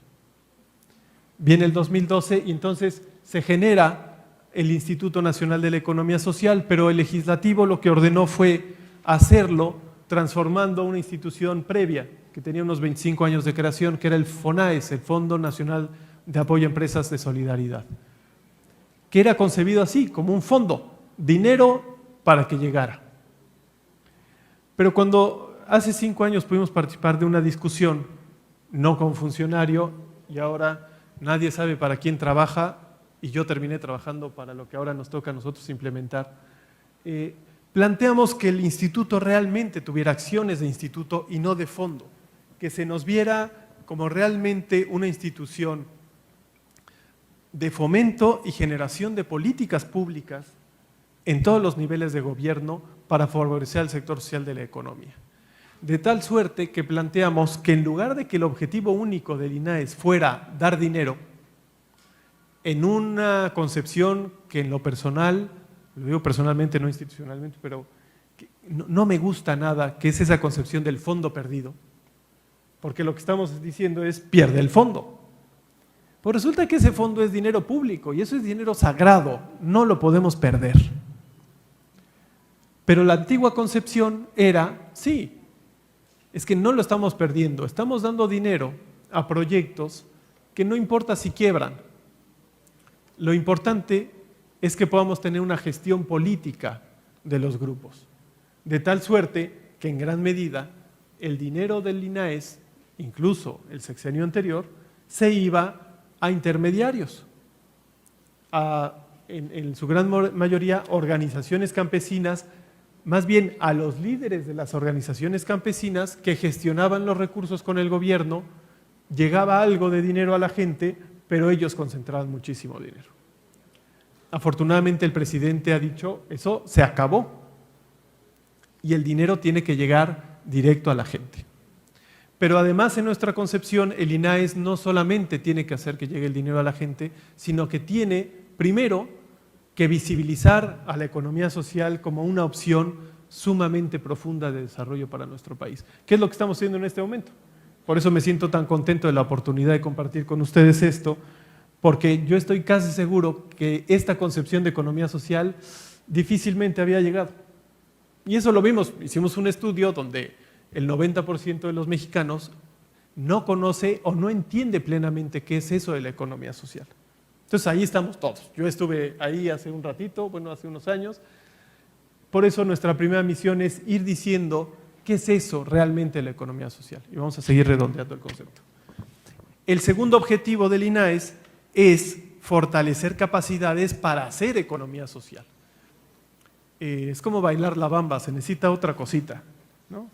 Viene el 2012 y entonces se genera el Instituto Nacional de la Economía Social, pero el legislativo lo que ordenó fue hacerlo transformando una institución previa, que tenía unos 25 años de creación, que era el FONAES, el Fondo Nacional de Apoyo a Empresas de Solidaridad, que era concebido así, como un fondo, dinero para que llegara. Pero cuando hace 5 años pudimos participar de una discusión, no con funcionario, y ahora nadie sabe para quién trabaja, y yo terminé trabajando para lo que ahora nos toca a nosotros implementar, planteamos que el instituto realmente tuviera acciones de instituto y no de fondo, que se nos viera como realmente una institución de fomento y generación de políticas públicas en todos los niveles de gobierno para favorecer al sector social de la economía. De tal suerte que planteamos que en lugar de que el objetivo único del INAES fuera dar dinero, en una concepción que en lo personal, lo digo personalmente, no institucionalmente, pero no me gusta nada, que es esa concepción del fondo perdido, porque lo que estamos diciendo es pierde el fondo. Pues resulta que ese fondo es dinero público y eso es dinero sagrado, no lo podemos perder. Pero la antigua concepción era, sí, es que no lo estamos perdiendo, estamos dando dinero a proyectos que no importa si quiebran. Lo importante es que podamos tener una gestión política de los grupos, de tal suerte que en gran medida el dinero del INAES, incluso el sexenio anterior, se iba a intermediarios, a en su gran mayoría, organizaciones campesinas, más bien a los líderes de las organizaciones campesinas que gestionaban los recursos con el gobierno, llegaba algo de dinero a la gente, pero ellos concentraban muchísimo dinero. Afortunadamente el presidente ha dicho, eso se acabó y el dinero tiene que llegar directo a la gente. Pero además en nuestra concepción el INAES no solamente tiene que hacer que llegue el dinero a la gente, sino que tiene primero que visibilizar a la economía social como una opción sumamente profunda de desarrollo para nuestro país. ¿Qué es lo que estamos haciendo en este momento? Por eso me siento tan contento de la oportunidad de compartir con ustedes esto, porque yo estoy casi seguro que esta concepción de economía social difícilmente había llegado. Y eso lo vimos, hicimos un estudio donde el 90% de los mexicanos no conoce o no entiende plenamente qué es eso de la economía social. Entonces ahí estamos todos. Yo estuve ahí hace un ratito, bueno, hace unos años. Por eso nuestra primera misión es ir diciendo qué es eso realmente de la economía social. Y vamos a seguir redondeando el concepto. El segundo objetivo del INAES es fortalecer capacidades para hacer economía social. Es como bailar la bamba, se necesita otra cosita, ¿no?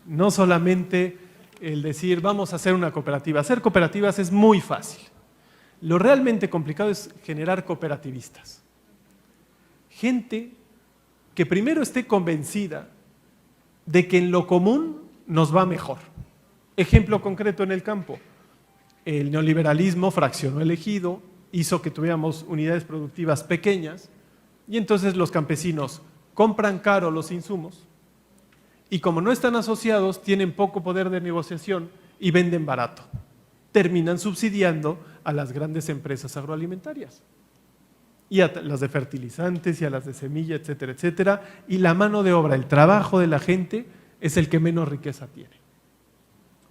No solamente el decir vamos a hacer una cooperativa. Hacer cooperativas es muy fácil. Lo realmente complicado es generar cooperativistas. Gente que primero esté convencida de que en lo común nos va mejor. Ejemplo concreto en el campo. El neoliberalismo fraccionó el ejido, hizo que tuviéramos unidades productivas pequeñas y entonces los campesinos compran caro los insumos y como no están asociados tienen poco poder de negociación y venden barato. Terminan subsidiando a las grandes empresas agroalimentarias y a las de fertilizantes y a las de semilla, etcétera, etcétera, y la mano de obra, el trabajo de la gente es el que menos riqueza tiene.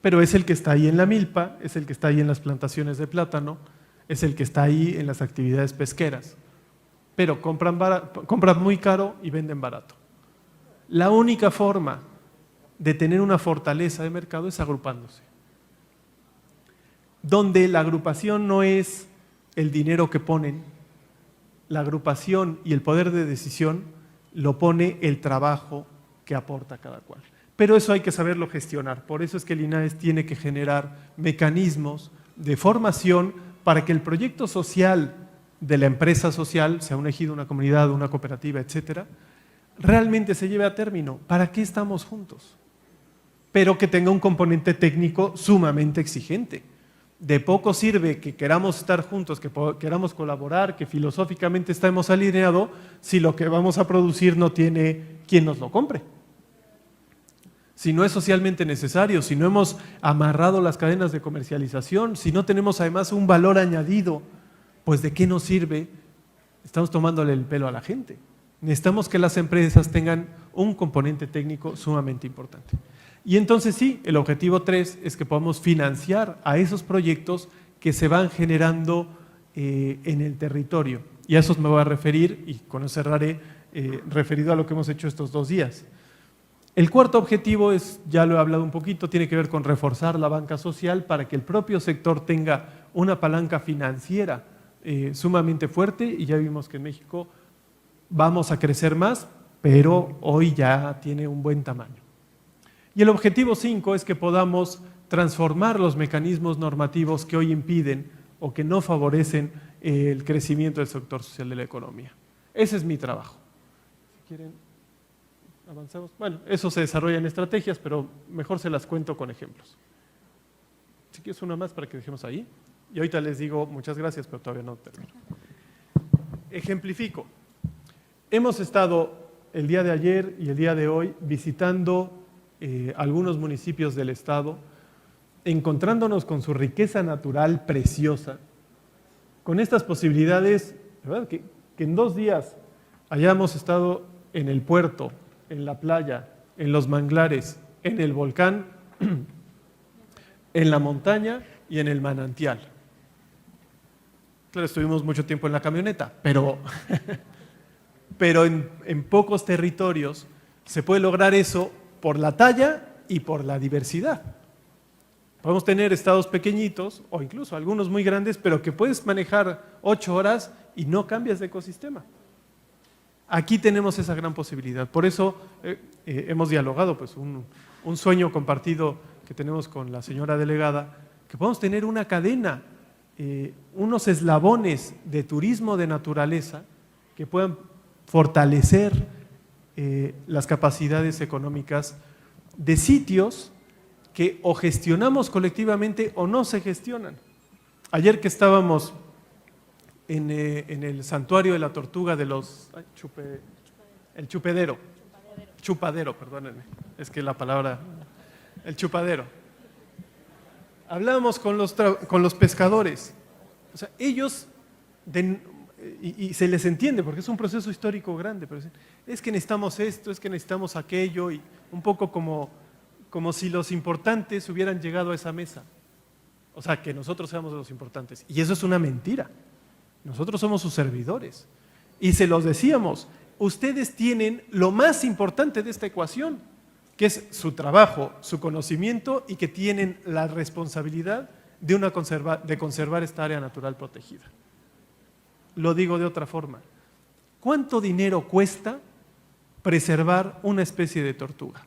Pero es el que está ahí en la milpa, es el que está ahí en las plantaciones de plátano, es el que está ahí en las actividades pesqueras, pero compran muy caro y venden barato. La única forma de tener una fortaleza de mercado es agrupándose, donde la agrupación no es el dinero que ponen, la agrupación y el poder de decisión lo pone el trabajo que aporta cada cual. Pero eso hay que saberlo gestionar, por eso es que el INAES tiene que generar mecanismos de formación para que el proyecto social de la empresa social, sea un ejido, una comunidad, una cooperativa, etcétera, realmente se lleve a término. ¿Para qué estamos juntos? Pero que tenga un componente técnico sumamente exigente. De poco sirve que queramos estar juntos, que queramos colaborar, que filosóficamente estemos alineados, si lo que vamos a producir no tiene quien nos lo compre. Si no es socialmente necesario, si no hemos amarrado las cadenas de comercialización, si no tenemos además un valor añadido, pues ¿de qué nos sirve? Estamos tomándole el pelo a la gente. Necesitamos que las empresas tengan un componente técnico sumamente importante. Y entonces sí, el objetivo 3 es que podamos financiar a esos proyectos que se van generando en el territorio. Y a esos me voy a referir, y con eso cerraré, referido a lo que hemos hecho estos 2 días. El cuarto objetivo es, ya lo he hablado un poquito, tiene que ver con reforzar la banca social para que el propio sector tenga una palanca financiera sumamente fuerte, y ya vimos que en México vamos a crecer más, pero hoy ya tiene un buen tamaño. Y el objetivo 5 es que podamos transformar los mecanismos normativos que hoy impiden o que no favorecen el crecimiento del sector social de la economía. Ese es mi trabajo. Si quieren, avanzamos. Bueno, eso se desarrolla en estrategias, pero mejor se las cuento con ejemplos. Si quieres una más para que dejemos ahí. Y ahorita les digo muchas gracias, pero todavía no termino. Ejemplifico. Hemos estado el día de ayer y el día de hoy visitando algunos municipios del estado, encontrándonos con su riqueza natural preciosa, con estas posibilidades, ¿verdad? Que en 2 días hayamos estado en el puerto, en la playa, en los manglares, en el volcán, en la montaña y en el manantial. Claro, estuvimos mucho tiempo en la camioneta, pero en pocos territorios se puede lograr eso por la talla y por la diversidad. Podemos tener estados pequeñitos o incluso algunos muy grandes, pero que puedes manejar 8 horas y no cambias de ecosistema. Aquí tenemos esa gran posibilidad. Por eso hemos dialogado, pues un sueño compartido que tenemos con la señora delegada, que podemos tener una cadena, unos eslabones de turismo de naturaleza que puedan fortalecer las capacidades económicas de sitios que o gestionamos colectivamente o no se gestionan. Ayer que estábamos en el santuario de la tortuga de los… el chupadero, perdónenme, es que la palabra… el chupadero. Hablábamos con los pescadores, o sea, ellos… y se les entiende porque es un proceso histórico grande, pero es que necesitamos esto, es que necesitamos aquello, y un poco como si los importantes hubieran llegado a esa mesa. O sea, que nosotros seamos los importantes. Y eso es una mentira. Nosotros somos sus servidores. Y se los decíamos, ustedes tienen lo más importante de esta ecuación, que es su trabajo, su conocimiento, y que tienen la responsabilidad de conservar esta área natural protegida. Lo digo de otra forma. ¿Cuánto dinero cuesta preservar una especie de tortuga?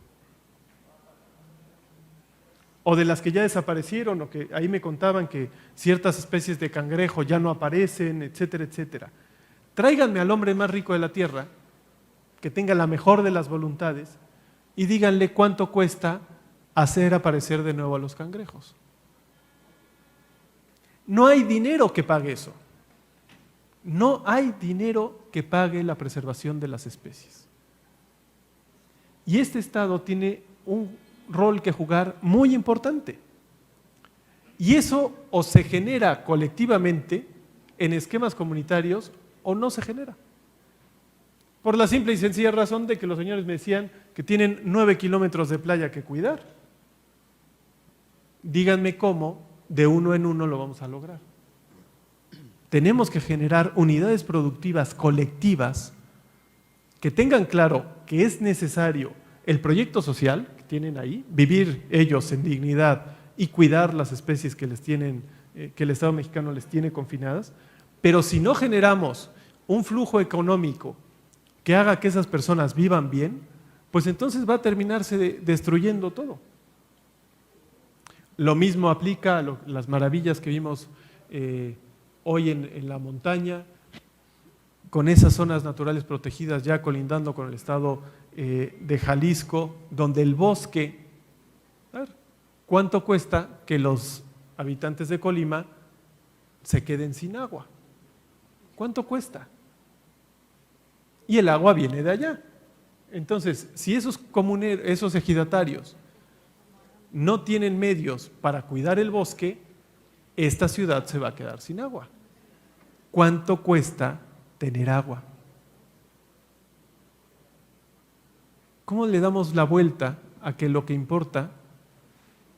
O de las que ya desaparecieron, o que ahí me contaban que ciertas especies de cangrejo ya no aparecen, etcétera, etcétera. Tráiganme al hombre más rico de la tierra, que tenga la mejor de las voluntades, y díganle cuánto cuesta hacer aparecer de nuevo a los cangrejos. No hay dinero que pague eso. No hay dinero que pague la preservación de las especies. Y este Estado tiene un rol que jugar muy importante. Y eso o se genera colectivamente en esquemas comunitarios o no se genera. Por la simple y sencilla razón de que los señores me decían que tienen 9 kilómetros de playa que cuidar. Díganme cómo de uno en uno lo vamos a lograr. Tenemos que generar unidades productivas colectivas que tengan claro que es necesario el proyecto social que tienen ahí, vivir ellos en dignidad y cuidar las especies que les tienen, que el Estado mexicano les tiene confinadas, pero si no generamos un flujo económico que haga que esas personas vivan bien, pues entonces va a terminarse destruyendo todo. Lo mismo aplica a las maravillas que vimos hoy en la montaña, con esas zonas naturales protegidas ya colindando con el estado de Jalisco, donde el bosque, ¿cuánto cuesta que los habitantes de Colima se queden sin agua? ¿Cuánto cuesta? Y el agua viene de allá. Entonces, si esos ejidatarios no tienen medios para cuidar el bosque, esta ciudad se va a quedar sin agua. ¿Cuánto cuesta tener agua? ¿Cómo le damos la vuelta a que lo que importa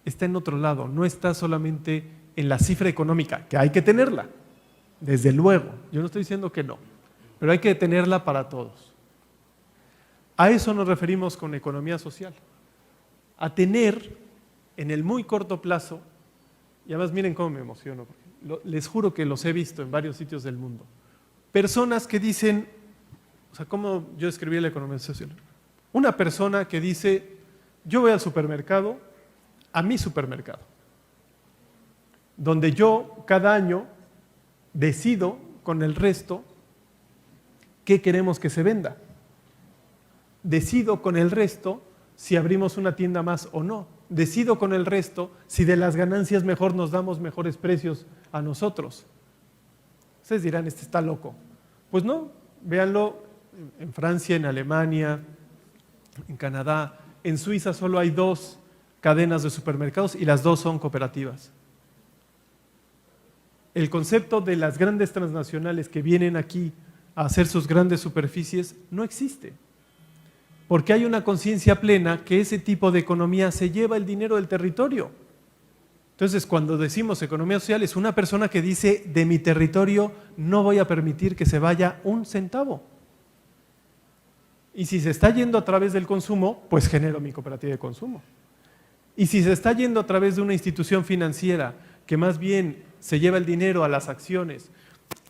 está en otro lado? No está solamente en la cifra económica, que hay que tenerla, desde luego. Yo no estoy diciendo que no, pero hay que tenerla para todos. A eso nos referimos con economía social. A tener en el muy corto plazo, y además miren cómo me emociono, porque les juro que los he visto en varios sitios del mundo, personas que dicen, o sea, ¿cómo yo escribí la economía social? Una persona que dice, yo voy al supermercado, a mi supermercado, donde yo cada año decido con el resto qué queremos que se venda. Decido con el resto si abrimos una tienda más o no. Decido con el resto si de las ganancias mejor nos damos mejores precios a nosotros. Ustedes dirán, este está loco. Pues no, véanlo en Francia, en Alemania, en Canadá, en Suiza solo hay 2 cadenas de supermercados y las 2 son cooperativas. El concepto de las grandes transnacionales que vienen aquí a hacer sus grandes superficies no existe. Porque hay una conciencia plena que ese tipo de economía se lleva el dinero del territorio. Entonces, cuando decimos economía social, es una persona que dice, de mi territorio no voy a permitir que se vaya un centavo. Y si se está yendo a través del consumo, pues genero mi cooperativa de consumo. Y si se está yendo a través de una institución financiera que más bien se lleva el dinero a las acciones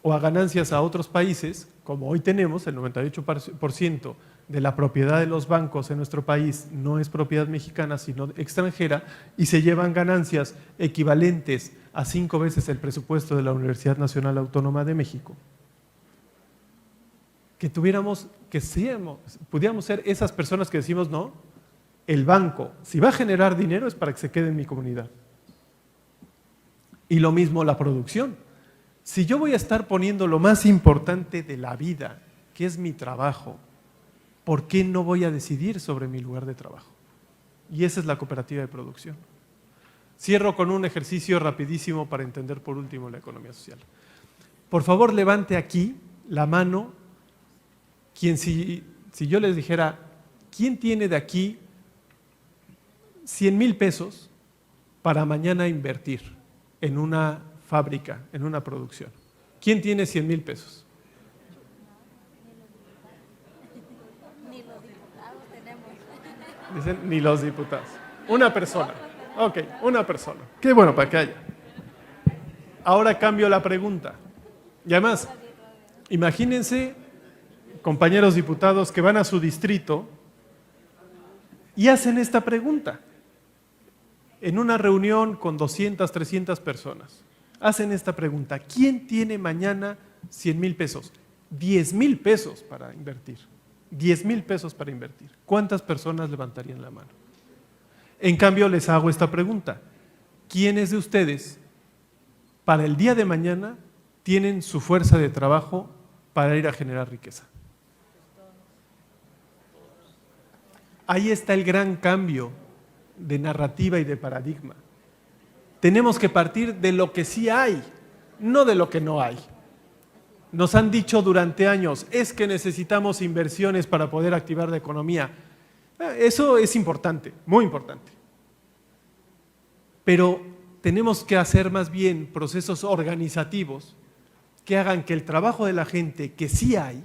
o a ganancias a otros países, como hoy tenemos, el 98% de la propiedad de los bancos en nuestro país no es propiedad mexicana, sino extranjera, y se llevan ganancias equivalentes a 5 veces el presupuesto de la Universidad Nacional Autónoma de México, que pudiéramos ser esas personas que decimos, no, el banco, si va a generar dinero es para que se quede en mi comunidad. Y lo mismo la producción. Si yo voy a estar poniendo lo más importante de la vida, que es mi trabajo, ¿por qué no voy a decidir sobre mi lugar de trabajo? Y esa es la cooperativa de producción. Cierro con un ejercicio rapidísimo para entender por último la economía social. Por favor, levante aquí la mano quien, si yo les dijera, ¿quién tiene de aquí 100,000 pesos para mañana invertir en una fábrica, en una producción? ¿Quién tiene 100,000 pesos? Ni los diputados tenemos. Dicen, ni los diputados. Una persona. Ok, una persona. Qué bueno para que haya. Ahora cambio la pregunta. Y además, imagínense, compañeros diputados, que van a su distrito y hacen esta pregunta. En una reunión con 200, 300 personas. Hacen esta pregunta: ¿quién tiene mañana 100,000 pesos? 10,000 pesos para invertir. 10,000 pesos para invertir. ¿Cuántas personas levantarían la mano? En cambio, les hago esta pregunta: ¿quiénes de ustedes para el día de mañana tienen su fuerza de trabajo para ir a generar riqueza? Ahí está el gran cambio de narrativa y de paradigma. Tenemos que partir de lo que sí hay, no de lo que no hay. Nos han dicho durante años, es que necesitamos inversiones para poder activar la economía. Eso es importante, muy importante. Pero tenemos que hacer más bien procesos organizativos que hagan que el trabajo de la gente que sí hay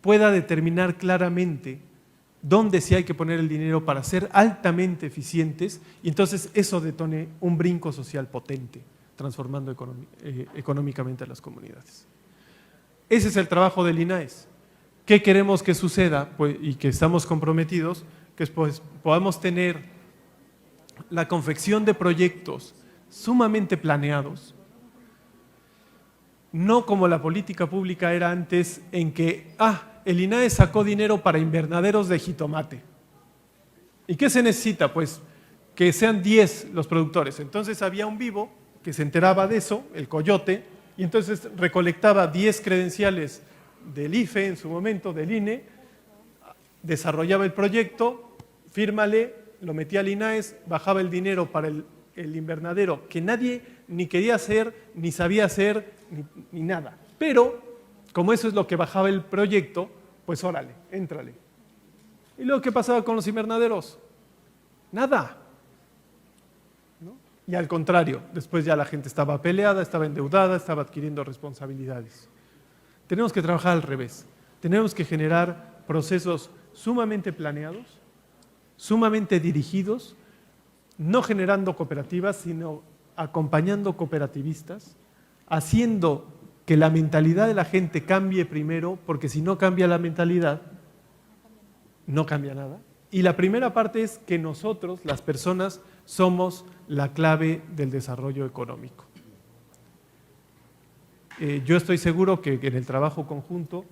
pueda determinar claramente dónde sí hay que poner el dinero para ser altamente eficientes, y entonces eso detone un brinco social potente, transformando económicamente a las comunidades. Ese es el trabajo del INAES. ¿Qué queremos que suceda? Pues, y que estamos comprometidos, que pues, podamos tener la confección de proyectos sumamente planeados, no como la política pública era antes, en que, el INAES sacó dinero para invernaderos de jitomate. ¿Y qué se necesita? Pues que sean 10 los productores. Entonces había un vivo que se enteraba de eso, el coyote, y entonces recolectaba 10 credenciales del IFE en su momento, del INE, desarrollaba el proyecto, fírmale, lo metía al INAES, bajaba el dinero para el invernadero, que nadie ni quería hacer, ni sabía hacer, ni nada. Pero, como eso es lo que bajaba el proyecto, pues órale, éntrale. ¿Y luego qué pasaba con los invernaderos? Nada. ¿No? Y al contrario, después ya la gente estaba peleada, estaba endeudada, estaba adquiriendo responsabilidades. Tenemos que trabajar al revés. Tenemos que generar procesos sumamente planeados, sumamente dirigidos, no generando cooperativas, sino acompañando cooperativistas, haciendo que la mentalidad de la gente cambie primero, porque si no cambia la mentalidad, no cambia nada. Y la primera parte es que nosotros, las personas, somos la clave del desarrollo económico. Yo estoy seguro que en el trabajo conjunto,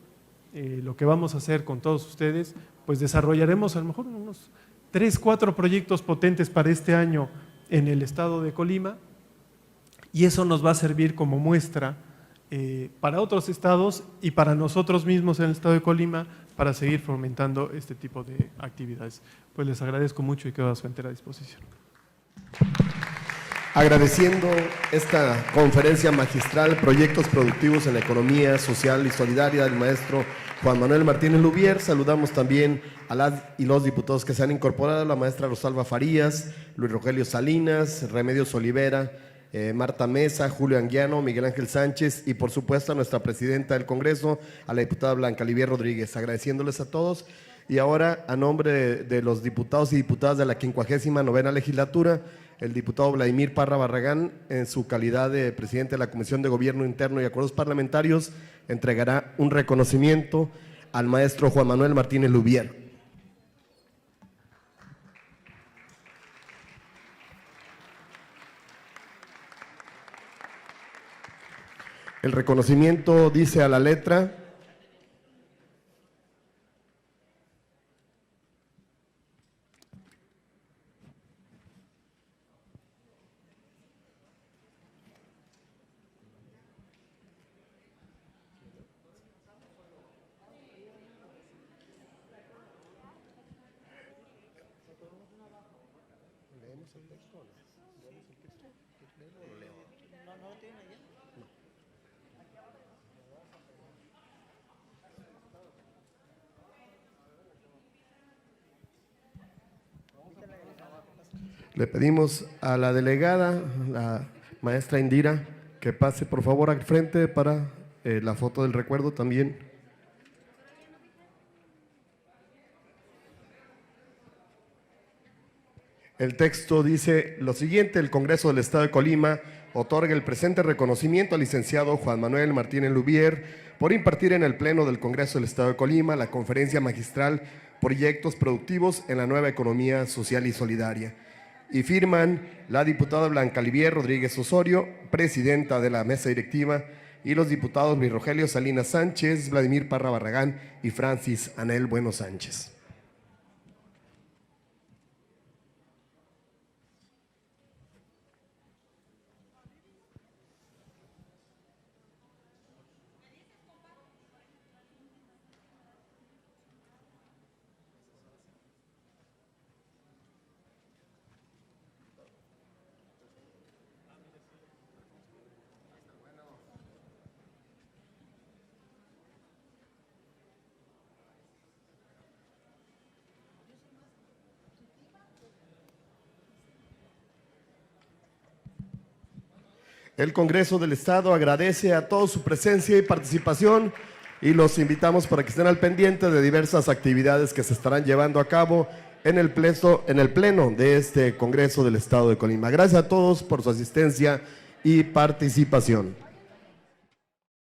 lo que vamos a hacer con todos ustedes, pues desarrollaremos a lo mejor unos 3, 4 proyectos potentes para este año en el estado de Colima, y eso nos va a servir como muestra para otros estados y para nosotros mismos en el estado de Colima para seguir fomentando este tipo de actividades. Pues les agradezco mucho y quedo a su entera disposición. Agradeciendo esta conferencia magistral, Proyectos Productivos en la Economía Social y Solidaria del maestro Juan Manuel Martínez Lubier, saludamos también a las y los diputados que se han incorporado, la maestra Rosalba Farías, Luis Rogelio Salinas, Remedios Olivera, Marta Mesa, Julio Anguiano, Miguel Ángel Sánchez y por supuesto a nuestra presidenta del Congreso, a la diputada Blanca Livier Rodríguez, agradeciéndoles a todos. Y ahora, a nombre de los diputados y diputadas de la 59ª legislatura, el diputado Vladimir Parra Barragán, en su calidad de presidente de la Comisión de Gobierno Interno y Acuerdos Parlamentarios, entregará un reconocimiento al maestro Juan Manuel Martínez Lubier. El reconocimiento dice a la letra: le pedimos a la delegada, la maestra Indira, que pase por favor al frente para la foto del recuerdo también. El texto dice lo siguiente: el Congreso del Estado de Colima otorga el presente reconocimiento al licenciado Juan Manuel Martínez Lubier por impartir en el Pleno del Congreso del Estado de Colima la conferencia magistral Proyectos Productivos en la Nueva Economía Social y Solidaria. Y firman la diputada Blanca Livier Rodríguez Osorio, presidenta de la mesa directiva, y los diputados Luis Rogelio Salinas Sánchez, Vladimir Parra Barragán y Francis Anel Bueno Sánchez. El Congreso del Estado agradece a todos su presencia y participación y los invitamos para que estén al pendiente de diversas actividades que se estarán llevando a cabo en el pleno de este Congreso del Estado de Colima. Gracias a todos por su asistencia y participación.